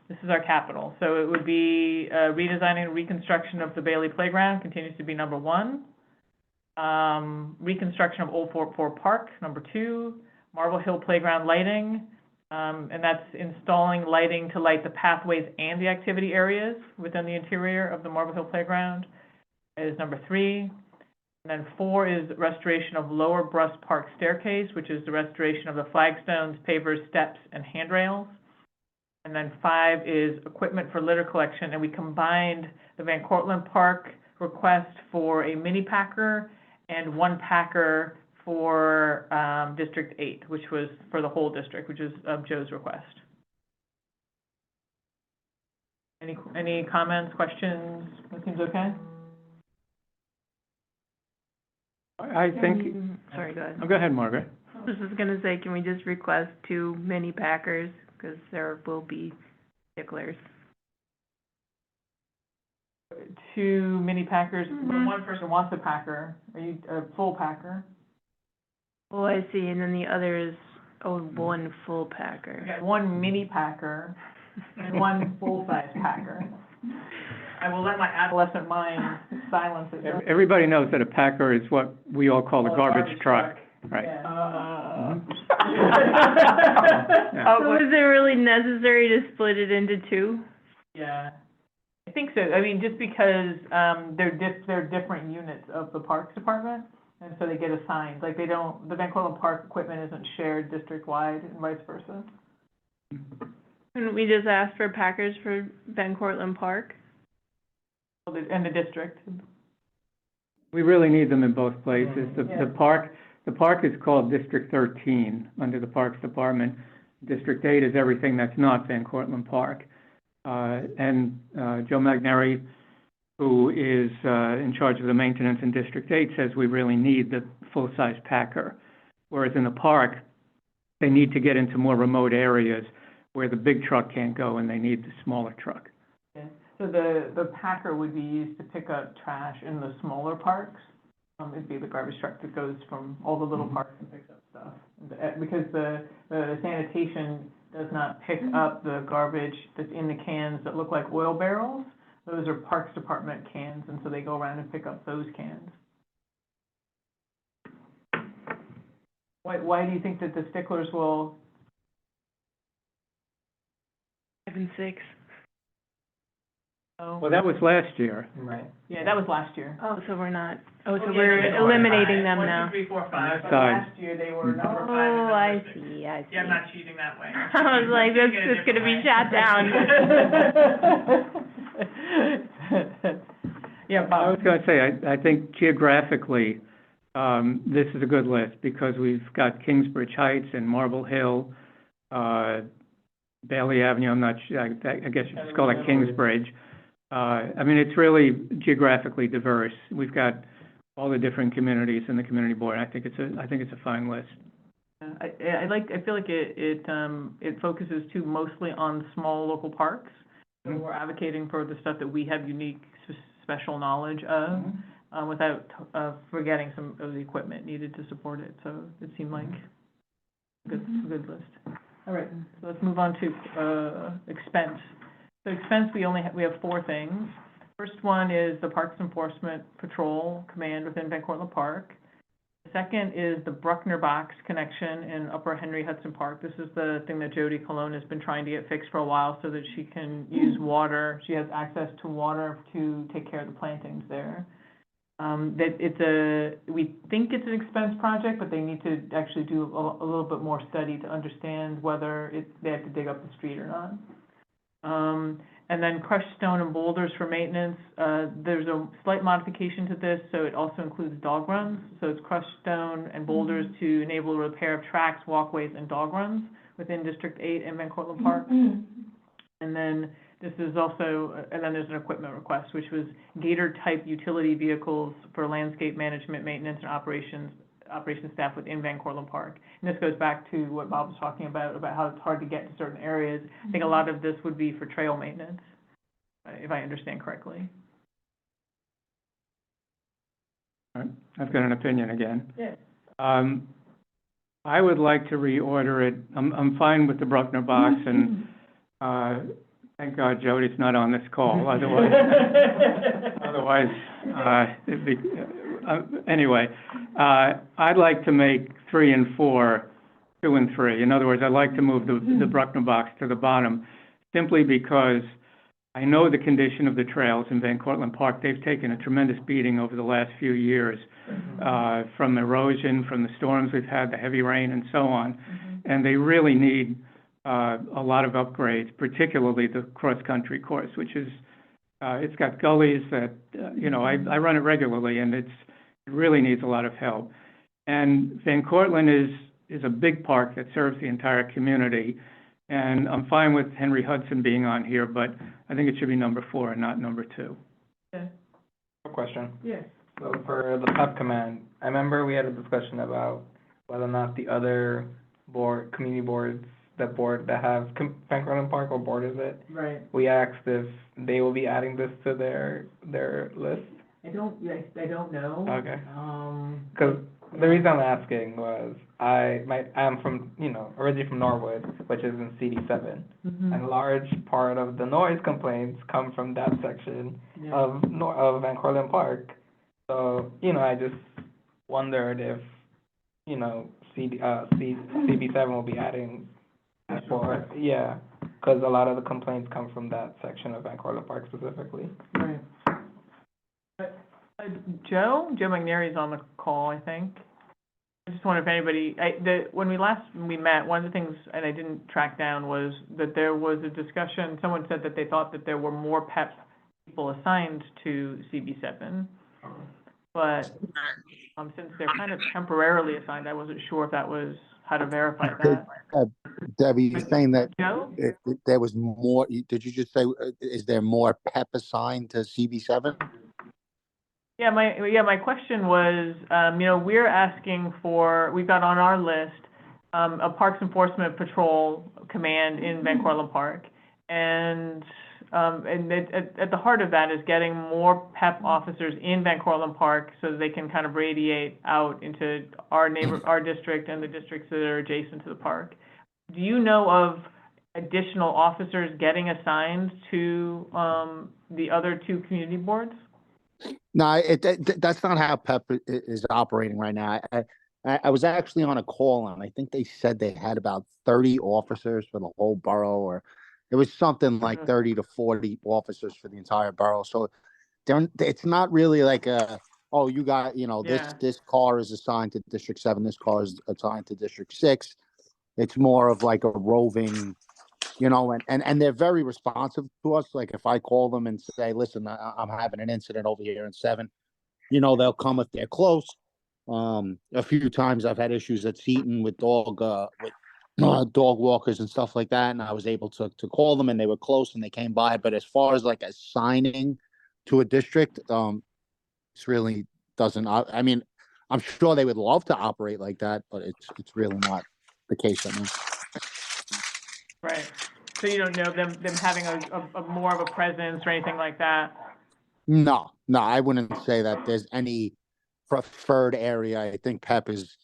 This is our capital. So it would be, redesigning and reconstruction of the Bailey Playground continues to be number 1. Reconstruction of Old Fort Ford Park, number 2. Marble Hill Playground lighting, and that's installing lighting to light the pathways and the activity areas within the interior of the Marble Hill Playground is number 3. And then 4 is restoration of Lower Bruss Park staircase, which is the restoration of the flagstones, pavers, steps, and handrails. And then 5 is equipment for litter collection, and we combined the Van Cortlandt Park request for a mini packer and 1 packer for District 8, which was for the whole district, which is Joe's request. Any comments, questions? That seems okay? I think, Sorry, go ahead. oh, go ahead, Margaret. I was just gonna say, can we just request 2 mini packers, because there will be sticklers. 2 mini packers, Mhm. one person wants a packer, are you a full packer? Oh, I see, and then the other is, 1 full packer. Okay, 1 mini packer and 1 full-size packer. I will let my adolescent mind silence it. Everybody knows that a packer is what we all call a garbage truck, right? Yeah. Yeah. So is it really necessary to split it into 2? Yeah, I think so. I mean, just because, they're different units of the Parks Department, and so they get assigned. Like, the Van Cortlandt Park equipment isn't shared district-wide and vice versa. Couldn't we just ask for packers for Van Cortlandt Park? And the district. We really need them in both places. Yeah. The park is called District 13 under the Parks Department. District 8 is everything that's not Van Cortlandt Park. And Joe Magneri, who is in charge of the maintenance in District 8, says we really need the full-size packer. Whereas in the park, they need to get into more remote areas where the big truck can't go, and they need the smaller truck. Yeah. So the packer would be used to pick up trash in the smaller parks. It'd be the garbage truck that goes from all the little parks and picks up stuff. Because the sanitation does not pick up the garbage that's in the cans that look like oil barrels. Those are Parks Department cans, and so they go around and pick up those cans. Why do you think that the sticklers will? 5 and 6. Oh, Well, that was last year. right. Yeah, that was last year. Oh, so we're not, so Yeah, we're they were eliminating them 1, 2, now. 3, 4, 5. But Side. last year they were number 5 and Oh, number I 6. see, I see. Yeah, I'm not cheating that way. I was like, I'm this cheating a is gonna be different way. Yeah, I Bob. was gonna say, I think geographically, this is a good list because we've got Kingsbridge Heights and Marble Hill, Bailey Avenue, I'm not sure, I guess you just call it Kingsbridge. I mean, it's really geographically diverse. We've got all the different communities in the community board. I think it's a fine list. I feel like it focuses too mostly on small local parks. So we're advocating for the stuff that we have unique, special knowledge of, without forgetting some of the equipment needed to support it. So it seemed like a good list. All right, so let's move on to expense. So expense, we have 4 things. First one is the Parks Enforcement Patrol Command within Van Cortlandt Park. The second is the Bruckner Box connection in Upper Henry Hudson Park. This is the thing that Jody Colon has been trying to get fixed for a while so that she can use water. She has access to water to take care of the plantings there. We think it's an expense project, but they need to actually do a little bit more study to understand whether they have to dig up the street or not. And then crushed stone and boulders for maintenance. There's a slight modification to this, so it also includes dog runs. So it's crushed stone and boulders to enable repair of tracks, walkways, and dog runs within District 8 and Van Cortlandt Park. And then this is also, and then there's an equipment request, which was Gator-type utility vehicles for landscape management, maintenance, and operations staff within Van Cortlandt Park. And this goes back to what Bob was talking about how it's hard to get to certain areas. I think a lot of this would be for trail maintenance, if I understand correctly. All right, I've got an opinion again. Yes. I would like to reorder it. I'm fine with the Bruckner box, and thank God Jody's not on this call. Otherwise, it'd be, anyway, I'd like to make 3 and 4, 2 and 3. In other words, I'd like to move the Bruckner box to the bottom, simply because I know the condition of the trails in Van Cortlandt Park. They've taken a tremendous beating over the last few years, from erosion, from the storms we've had, the heavy rain, and so on. And they really need a lot of upgrades, particularly the cross-country course, which is, it's got gullies that, I run it regularly, and it really needs a lot of help. And Van Cortlandt is a big park that serves the entire community. And I'm fine with Henry Hudson being on here, but I think it should be number 4 and not number 2. Okay. Question. Yes. So for the PEP command, I remember we had a discussion about whether or not the other community boards that have Van Cortlandt Park, what board is it? Right. We asked if they will be adding this to their list. I don't know. Okay. Because the reason I'm asking was I'm from, originally from Norwood, which is in CD7, and a large part of the noise complaints come from that section of Van Cortlandt Park. So, I just wondered if, CB7 will be adding for, because a lot of the complaints come from that section of Van Cortlandt Park specifically. Right. Joe McNary's on the call, I think. I just wonder if anybody, when we met, one of the things, and I didn't track down, was that there was a discussion, someone said that they thought that there were more PEP people assigned to CB7. But since they're kind of temporarily assigned, I wasn't sure if that was, how to verify that. Debbie, you're saying that Joe? there was more, did you just say, is there more PEP assigned to CB7? Yeah, my question was, we're asking for, we've got on our list, a Parks Enforcement Patrol command in Van Cortlandt Park. And at the heart of that is getting more PEP officers in Van Cortlandt Park so that they can kind of radiate out into our district and the districts that are adjacent to the park. Do you know of additional officers getting assigned to the other 2 community boards? No, that's not how PEP is operating right now. I was actually on a call, and I think they said they had about 30 officers for the whole borough, or it was something like 30 to 40 officers for the entire borough. So it's not really like you got, this car is assigned to District 7, this car is assigned to District 6. It's more of like a roving, and they're very responsive to us. Like if I call them and say, listen, I'm having an incident over here in 7, they'll come if they're close. A few times I've had issues at Seton with dog walkers and stuff like that, and I was able to call them, and they were close and they came by. But as far as like assigning to a district, it's really doesn't. I mean, I'm sure they would love to operate like that, but it's really not the case right now. Right. So you don't know them having a more of a presence or anything like that? No, I wouldn't say that there's any preferred area. I think PEP is,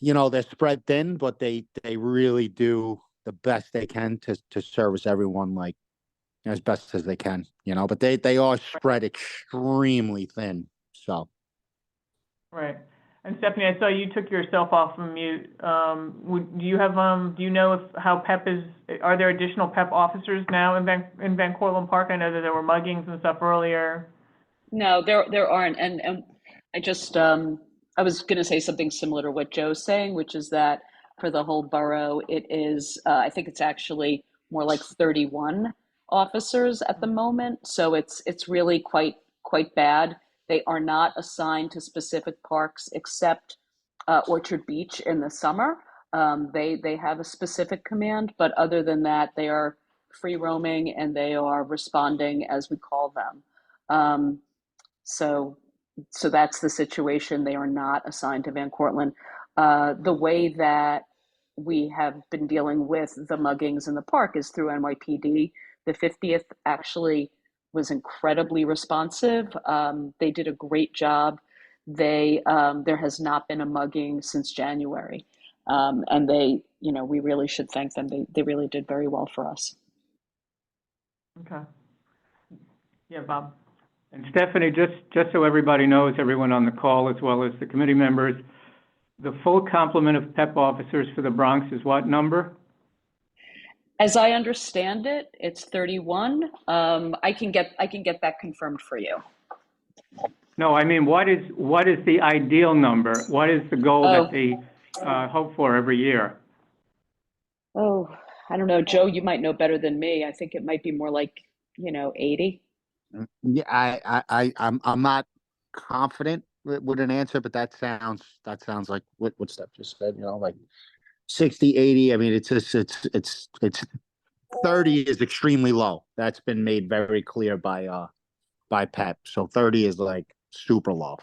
they're spread thin, but they really do the best they can to service everyone like as best as they can, but they are spread extremely thin. So. Right. And Stephanie, I saw you took yourself off of mute. Do you know how PEP is, are there additional PEP officers now in Van Cortlandt Park? I know that there were muggings and stuff earlier. No, there aren't. And I just, I was going to say something similar to what Joe's saying, which is that for the whole borough, it is, I think it's actually more like 31 officers at the moment. So it's really quite bad. They are not assigned to specific parks except Orchard Beach in the summer. They have a specific command, but other than that, they are free roaming and they are responding as we call them. So that's the situation. They are not assigned to Van Cortlandt. The way that we have been dealing with the muggings in the park is through NYPD. The 50th actually was incredibly responsive. They did a great job there has not been a mugging since January. And we really should thank them. They really did very well for us. Okay. Yeah, Bob. And Stephanie, just so everybody knows, everyone on the call as well as the committee members, the full complement of PEP officers for the Bronx is what number? As I understand it, it's 31. I can get that confirmed for you. No, I mean, what is the ideal number? What is the goal that they hope for every year? Oh, I don't know, Joe. You might know better than me. I think it might be more like 80. Yeah, I'm not confident with an answer, but that sounds like what Steph just said, like 60, 80. I mean, it's 30 is extremely low. That's been made very clear by PEP. So 30 is like super low.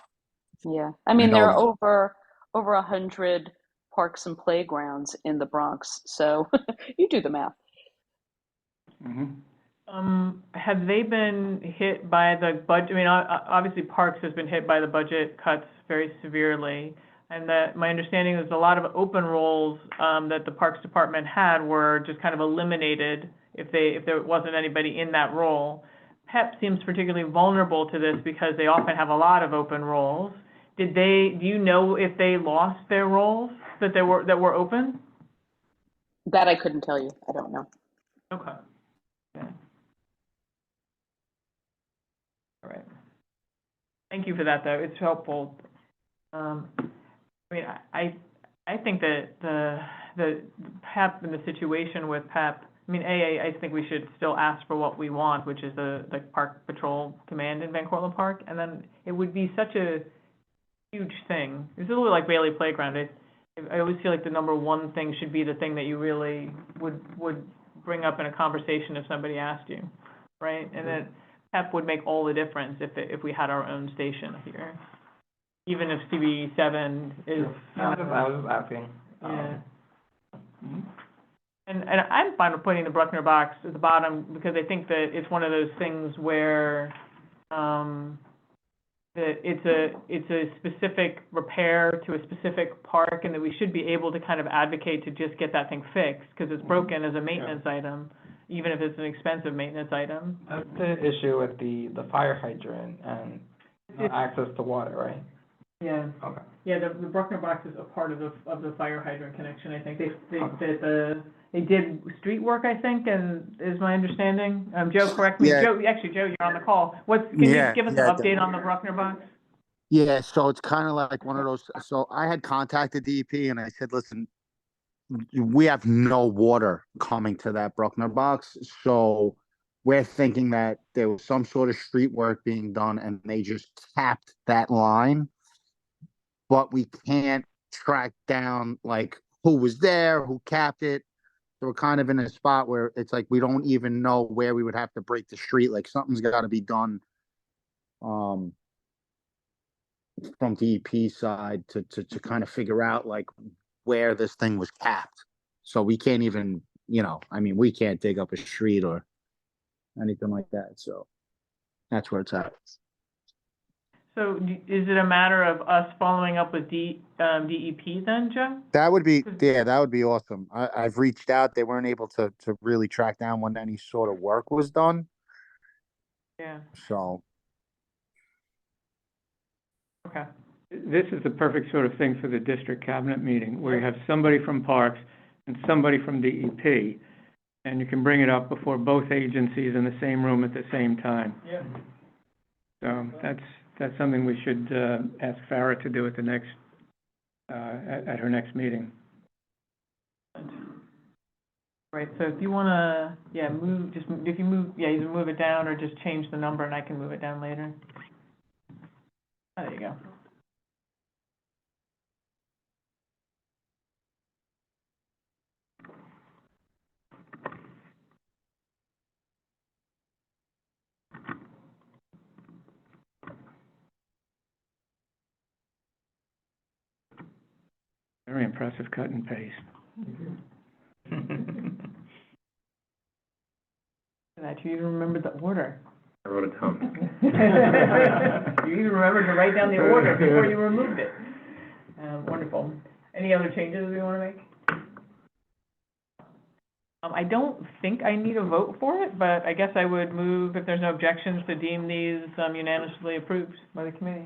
Yeah. I mean, there are over 100 parks and playgrounds in the Bronx. So you do the math. Mm-hmm. Have they been hit by the budget? I mean, obviously Parks has been hit by the budget cuts very severely. And that my understanding is a lot of open roles that the Parks Department had were just kind of eliminated if there wasn't anybody in that role. PEP seems particularly vulnerable to this because they often have a lot of open roles. Do you know if they lost their roles that were open? That I couldn't tell you. I don't know. Okay. Yeah. All right. Thank you for that, though. It's helpful. I mean, I think that the PEP and the situation with PEP, I mean, I think we should still ask for what we want, which is the Park Patrol Command in Van Cortlandt Park, and then it would be such a huge thing. It's a little like Bailey Playground. I always feel like the number one thing should be the thing that you really would bring up in a conversation if somebody asked you, right? And that PEP would make all the difference if we had our own station here, even if CB7 is. I was just asking. Yeah. And I'm fine with putting the Bruckner box at the bottom because I think that it's one of those things where that it's a specific repair to a specific park, and that we should be able to kind of advocate to just get that thing fixed because it's broken as a maintenance item, even if it's an expensive maintenance item. That's the issue with the fire hydrant and access to water, right? Yeah. Okay. Yeah, the Bruckner box is a part of the fire hydrant connection. I think they did street work, I think, and is my understanding. Joe, correct me. Yeah. Joe, you're on the call. Can you give us an update on the Bruckner box? Yeah, so it's kind of like one of those. So I had contacted DEP and I said, listen, we have no water coming to that Bruckner box. So we're thinking that there was some sort of street work being done and they just capped that line. But we can't track down like who was there, who capped it. So we're kind of in a spot where it's like we don't even know where we would have to break the street. Like something's got to be done from DEP side to kind of figure out like where this thing was capped. So we can't even, I mean, we can't dig up a street or anything like that. So that's where it's at. So is it a matter of us following up with DEP then, Joe? That would be awesome. I've reached out. They weren't able to really track down when any sort of work was done. Yeah. So. Okay. This is the perfect sort of thing for the district cabinet meeting, where you have somebody from Parks and somebody from DEP, and you can bring it up before both agencies in the same room at the same time. Yeah. So that's something we should ask Farah to do at the next at her next meeting. Right. So if you want to, either move it down or just change the number, and I can move it down later. Oh, there you go. Very impressive cut and paste. That you even remembered the order. I wrote it down. You even remembered to write down the order before you removed it. Wonderful. Any other changes we want to make? I don't think I need a vote for it, but I guess I would move, if there's no objections, to deem these unanimously approved by the committee.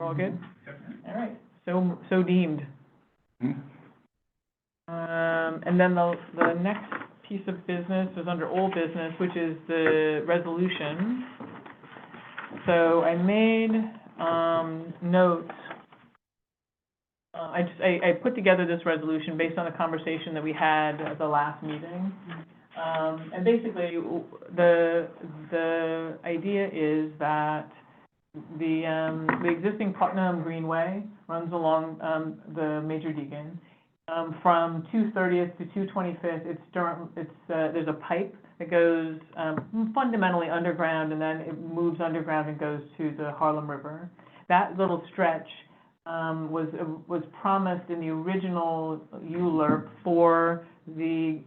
We're all good? All right, so deemed. And then the next piece of business is under old business, which is the resolution. So I made notes. I put together this resolution based on a conversation that we had at the last meeting. And basically, the idea is that the existing Putnam Greenway runs along the Major Deegan. From 230th to 225th, there's a pipe that goes fundamentally underground, and then it moves underground and goes to the Harlem River. That little stretch was promised in the original ULURP for the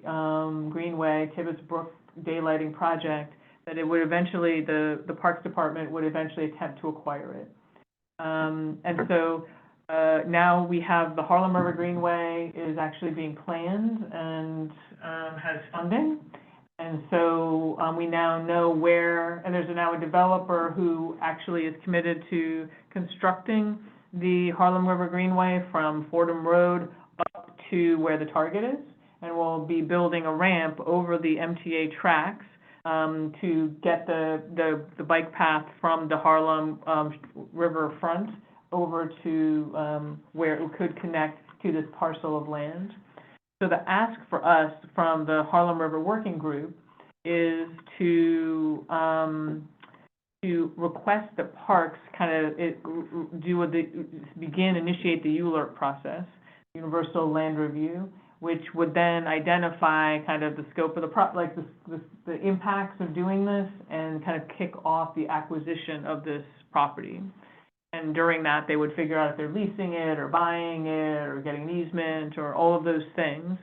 Greenway Tibbetts Brook daylighting project, that it would eventually, the Parks Department would eventually attempt to acquire it. And so now we have the Harlem River Greenway is actually being planned and has funding. And so we now know where, and there's now a developer who actually is committed to constructing the Harlem River Greenway from Fordham Road up to where the Target is, and we'll be building a ramp over the MTA tracks to get the bike path from the Harlem River front over to where it could connect to this parcel of land. So the ask for us from the Harlem River Working Group is to request that Parks initiate the ULURP process, Universal Land Review, which would then identify kind of the scope of the impacts of doing this and kind of kick off the acquisition of this property. And during that, they would figure out if they're leasing it or buying it or getting an easement or all of those things.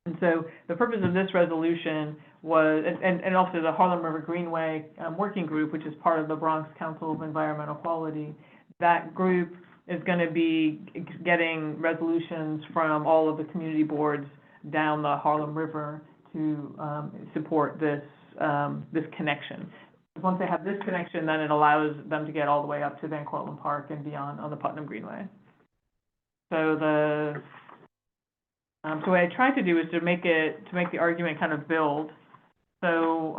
And so the purpose of this resolution was, and also the Harlem River Greenway Working Group, which is part of the Bronx Council of Environmental Quality, that group is going to be getting resolutions from all of the community boards down the Harlem River to support this connection. Once they have this connection, then it allows them to get all the way up to Van Cortlandt Park and beyond on the Putnam Greenway. So so what I tried to do is to make the argument kind of build. So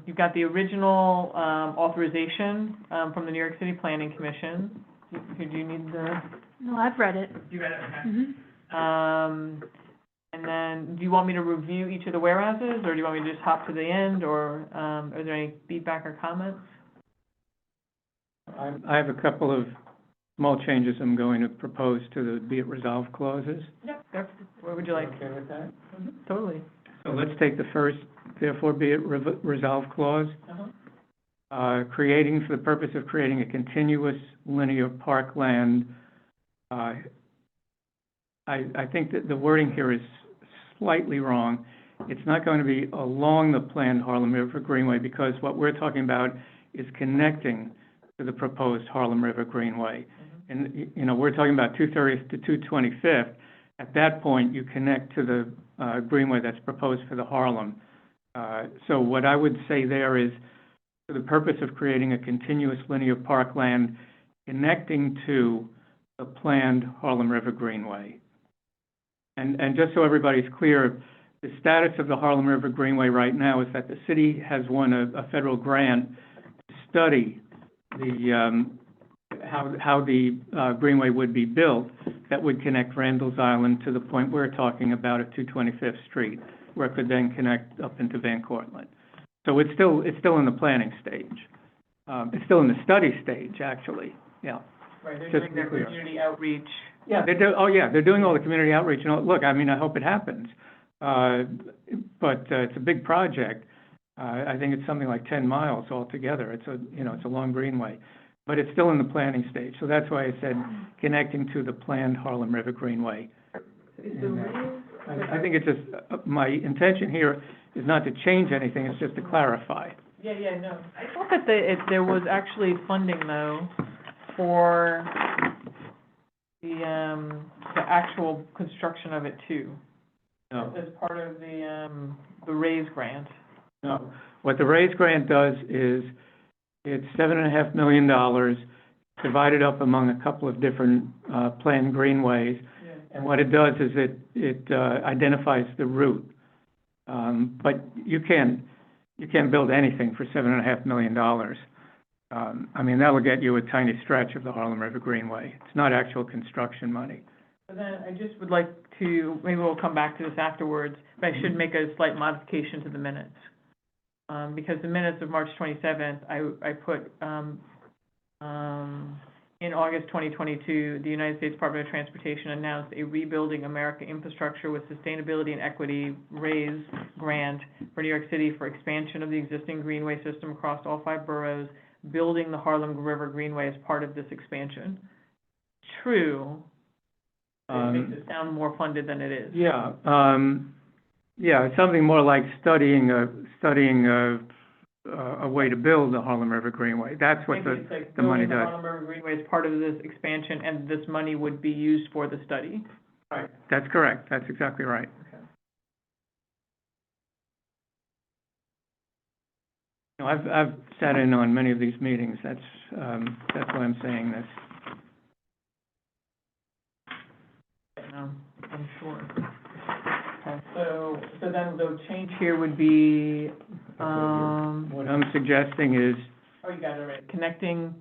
you've got the original authorization from the New York City Planning Commission. Do you need the? No, I've read it. You read it? Okay. Mm-hmm. And then, do you want me to review each of the whereases, or do you want me to just hop to the end, or are there any feedback or comments? I have a couple of small changes I'm going to propose to the be it resolved clauses. Yep. What would you like? Okay with that? Mm-hmm. Totally. So let's take the first, therefore be it resolved clause. Creating, for the purpose of creating a continuous linear parkland. I think that the wording here is slightly wrong. It's not going to be along the planned Harlem River Greenway, because what we're talking about is connecting to the proposed Harlem River Greenway. And, we're talking about 230th to 225th. At that point, you connect to the Greenway that's proposed for the Harlem. So what I would say there is, for the purpose of creating a continuous linear parkland connecting to the planned Harlem River Greenway. And just so everybody's clear, the status of the Harlem River Greenway right now is that the city has won a federal grant to study the how the Greenway would be built that would connect Randall's Island to the point we're talking about at 225th Street, where it could then connect up into Van Cortlandt. So it's still in the planning stage. It's still in the study stage, actually. Yeah. Right. They're doing their community outreach. Yeah, they're doing all the community outreach. Look, I mean, I hope it happens. But it's a big project. I think it's something like 10 miles altogether. It's a long greenway, but it's still in the planning stage. So that's why I said connecting to the planned Harlem River Greenway. And, I think it's just, my intention here is not to change anything, it's just to clarify. No. I thought that there was actually funding though for the actual construction of it too, No, as part of the RAISE grant. no. What the RAISE grant does is, it's $7.5 million divided up among a couple of different, planned greenways. Yeah. And what it does is it identifies the route. But you can't build anything for $7.5 million. I mean, that'll get you a tiny stretch of the Harlem River Greenway. It's not actual construction money. But then I just would like to, maybe we'll come back to this afterwards, but I should make a slight modification to the minutes. Because the minutes of March 27th, I put, in August 2022, the United States Department of Transportation announced a Rebuilding America Infrastructure with Sustainability and Equity RAISE grant for New York City for expansion of the existing greenway system across all 5 boroughs, building the Harlem River Greenway as part of this expansion. True. It makes it sound more funded than it is. Yeah, it's something more like studying a way to build the Harlem River Greenway. That's what Maybe it's like the money building the does. Harlem River Greenway as part of this expansion, and this money would be used for the study. Right. That's correct. That's exactly right. Okay. No, I've sat in on many of these meetings. That's why I'm saying this. I'm sure. Okay, so then the change here would be, What I'm suggesting is, oh, you got it right, connecting,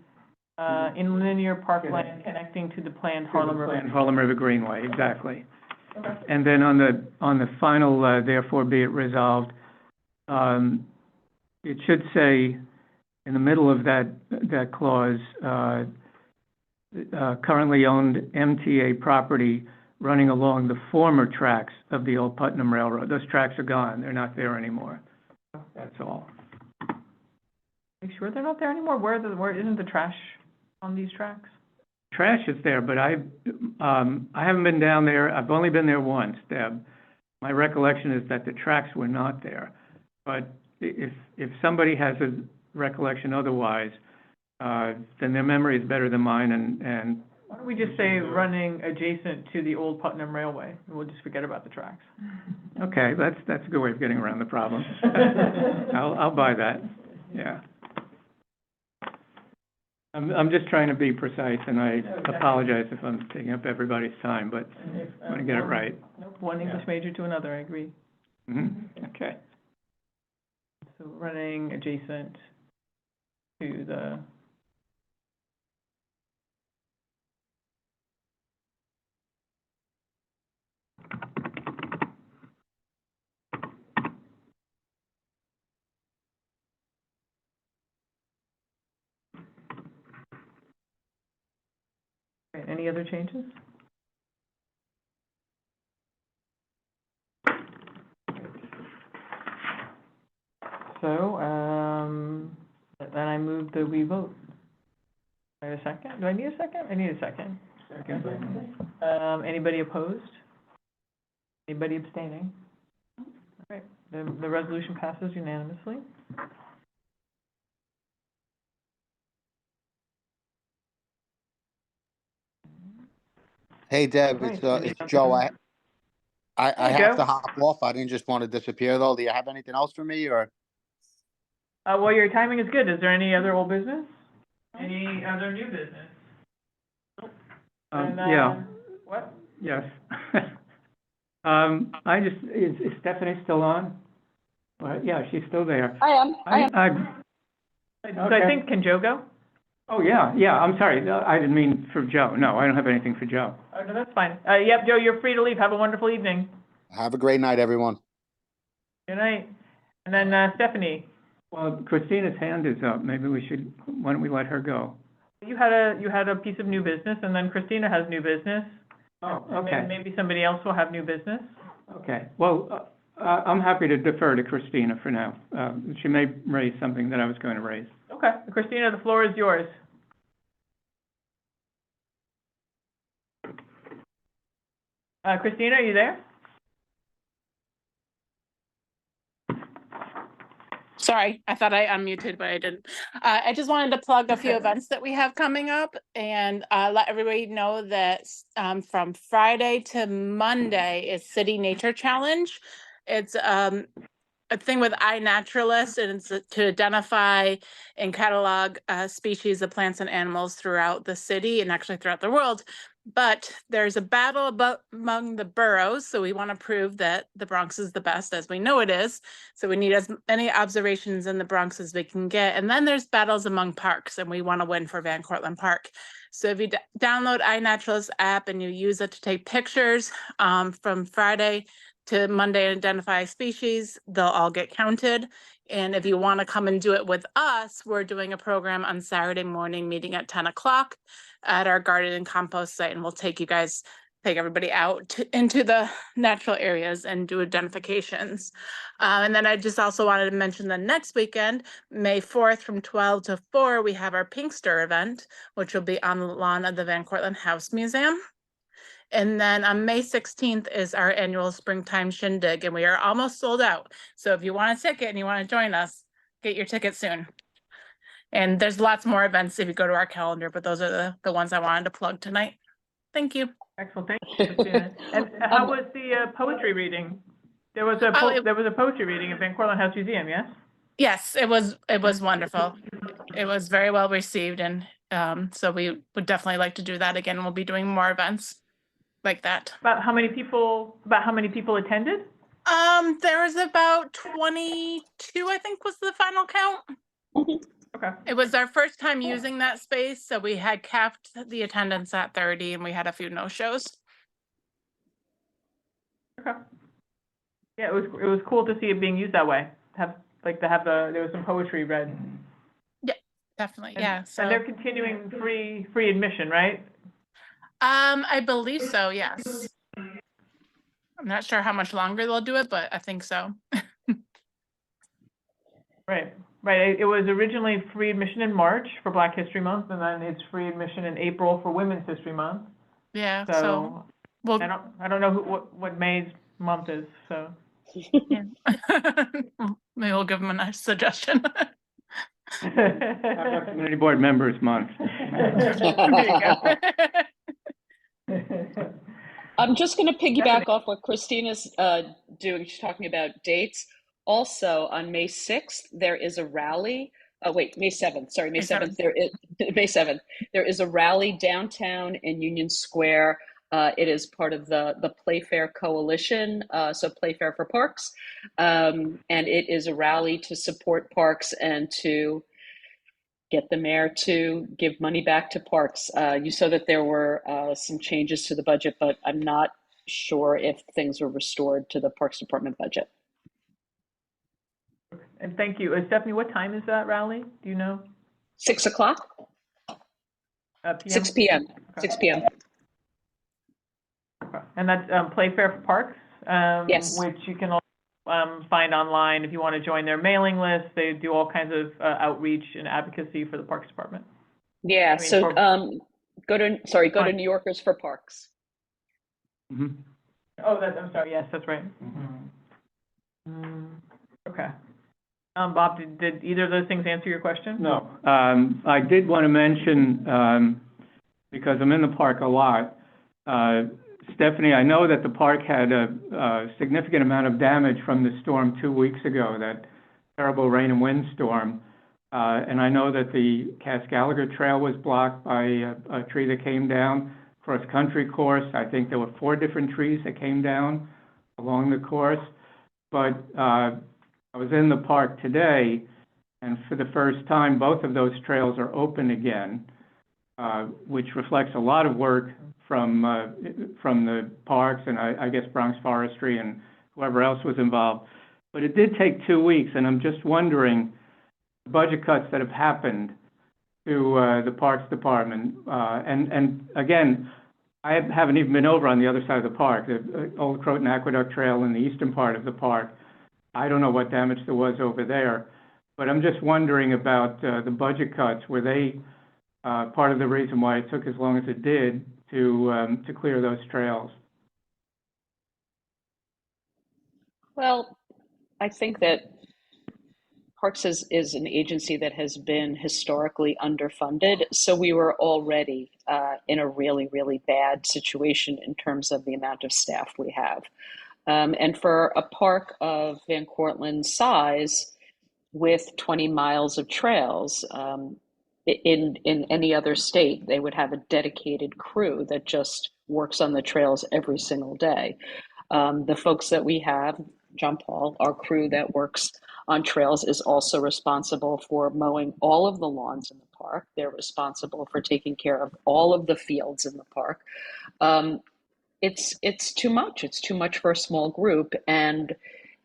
in linear parkland, connecting to the planned Harlem River. planned Harlem River Greenway, exactly. Okay. And then on the final, therefore be it resolved, it should say in the middle of that clause, currently owned MTA property running along the former tracks of the old Putnam Railroad. Those tracks are gone. They're not there anymore. That's all. Are you sure they're not there anymore? Where isn't the trash on these tracks? Trash is there, but I haven't been down there. I've only been there once, Deb. My recollection is that the tracks were not there. But if somebody has a recollection otherwise, then their memory is better than mine, and Why don't we just say running adjacent to the old Putnam Railway, and we'll just forget about the tracks. okay, that's a good way of getting around the problem. I'll buy that. Yeah. I'm just trying to be precise, and I apologize if I'm taking up everybody's time, but I want to get it right. Nope, one English major to another, I agree. Mm-hmm. Okay. So running adjacent to the. Okay, any other changes? So, then I move that we vote. Do I have a second? Do I need a second? I need a second. Anybody opposed? Anybody abstaining? All right, the resolution passes unanimously. Hey, Deb, Right, it's Joe. I Hey, have Joe. to hop off. I didn't just want to disappear, though. Do you have anything else for me, or? Well, your timing is good. Is there any other old business? Any other new business? Yeah. What? Yes. Is Stephanie still on? Yeah, she's still there. I am. So I think, can Joe go? Oh, yeah, I'm sorry. No, I didn't mean for Joe. No, I don't have anything for Joe. Oh, no, that's fine. Yep, Joe, you're free to leave. Have a wonderful evening. Have a great night, everyone. Good night. And then, Stephanie, Well, Christina's hand is up. Maybe why don't we let her go? you had a piece of new business, and then Christina has new business. Oh, And okay. maybe somebody else will have new business. Okay. Well, I'm happy to defer to Christina for now. She may raise something that I was going to raise. Okay, Christina, the floor is yours. Christina, are you there? Sorry, I thought I unmuted, but I didn't. I just wanted to plug a few events that we have coming up and let everybody know that from Friday to Monday is City Nature Challenge. It's a thing with iNaturalist, and it's to identify and catalog species of plants and animals throughout the city and actually throughout the world. But there's a battle among the boroughs, so we want to prove that the Bronx is the best, as we know it is. So we need as many observations in the Bronx as we can get. And then there's battles among parks, and we want to win for Van Cortlandt Park. So if you download iNaturalist app and you use it to take pictures from Friday to Monday and identify species, they'll all get counted. And if you want to come and do it with us, we're doing a program on Saturday morning, meeting at 10 o'clock at our garden and compost site, and we'll take everybody out into the natural areas and do identifications. And then I just also wanted to mention the next weekend, May 4th from 12 to 4, we have our Pinkster event, which will be on the lawn of the Van Cortlandt House Museum. And then on May 16th is our annual springtime shindig, and we are almost sold out. So if you want a ticket and you want to join us, get your ticket soon. And there's lots more events if you go to our calendar, but those are the ones I wanted to plug tonight. Thank you. Excellent, thank you, Christina. And how was the poetry reading? There was a poetry reading at Van Cortlandt House Museum, yes? Yes, it was wonderful. It was very well received, and so we would definitely like to do that again. We'll be doing more events like that. About how many people attended? There was about 22, I think was the final count. Okay. It was our first time using that space, so we had capped the attendance at 30 and we had a few no-shows. Okay. Yeah, it was cool to see it being used that way. There was some poetry read. Yeah, definitely. And, yeah. So and they're continuing free admission, right? I believe so, yes. I'm not sure how much longer they'll do it, but I think so. Right. It was originally free admission in March for Black History Month, and then it's free admission in April for Women's History Month. Yeah. So well, I don't know what May's month is. So yeah. Maybe we'll give them a nice suggestion. How about Community Board Members Month? There you go. I'm just going to piggyback off what Christina's doing. She's talking about dates. Also, on May 6th, there is a rally. May 7th. Sorry, May 7th. May 7th. There is a rally downtown in Union Square. It is part of the Playfair Coalition, so Playfair for Parks. And it is a rally to support parks and to get the mayor to give money back to parks. You saw that there were some changes to the budget, but I'm not sure if things were restored to the Parks Department budget. And thank you. Stephanie, what time is that rally? Do you know? 6 o'clock? PM? 6 p.m. Okay. 6 p.m. Okay. And that's Playfair for Parks? Yes. Which you can find online if you want to join their mailing list. They do all kinds of outreach and advocacy for the Parks Department. Yeah, go to New Yorkers for Parks. Mm-hmm. Oh, I'm sorry. Yes, that's right. Mm-hmm. Okay. Bob, did either of those things answer your question? No. I did want to mention, because I'm in the park a lot, Stephanie, I know that the park had a significant amount of damage from the storm 2 weeks ago, that terrible rain and wind storm. And I know that the Cass Gallagher Trail was blocked by a tree that came down. Cross-country course, I think there were 4 different trees that came down along the course. But I was in the park today, and for the first time, both of those trails are open again, which reflects a lot of work from the parks and I guess Bronx Forestry and whoever else was involved. But it did take 2 weeks, and I'm just wondering, the budget cuts that have happened to the Parks Department, and again, I haven't even been over on the other side of the park, the Old Croton Aqueduct Trail in the eastern part of the park. I don't know what damage there was over there, but I'm just wondering about the budget cuts. Were they part of the reason why it took as long as it did to clear those trails? Well, I think that Parks is an agency that has been historically underfunded, so we were already in a really, really bad situation in terms of the amount of staff we have. And for a park of Van Cortland's size, with 20 miles of trails, in any other state, they would have a dedicated crew that just works on the trails every single day. The folks that we have, John Paul, our crew that works on trails, is also responsible for mowing all of the lawns in the park. They're responsible for taking care of all of the fields in the park. It's too much. It's too much for a small group, and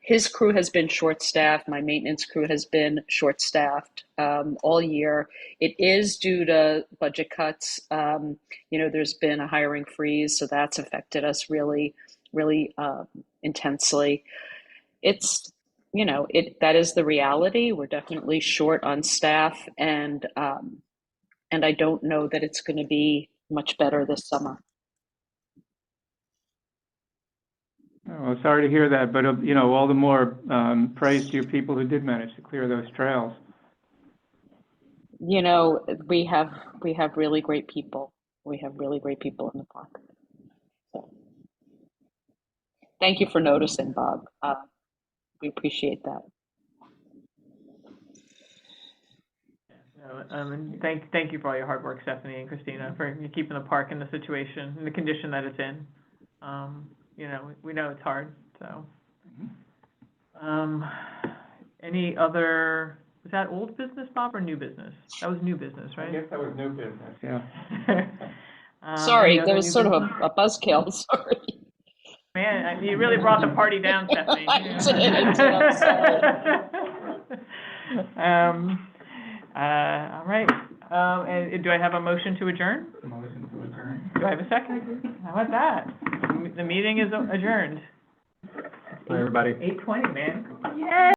his crew has been short-staffed. My maintenance crew has been short-staffed all year. It is due to budget cuts. There's been a hiring freeze, so that's affected us really, really intensely. That is the reality. We're definitely short on staff, and I don't know that it's going to be much better this summer. Well, sorry to hear that, but, all the more praise to your people who did manage to clear those trails. We have really great people. We have really great people in the park. So, thank you for noticing, Bob. We appreciate that. And thank you for all your hard work, Stephanie and Christina, for keeping the park in the situation, in the condition that it's in. We know it's hard, so. Any other, was that old business, Bob, or new business? That was new business, right? I guess that was new business, yeah. Sorry, there was sort of a buzzkill, sorry. Man, you really brought the party down, Stephanie. I did, I'm sorry. All right. And do I have a motion to adjourn? Motion to adjourn. Do I have a second? How about that? The meeting is adjourned. Bye, everybody. 8:20, man. Yay!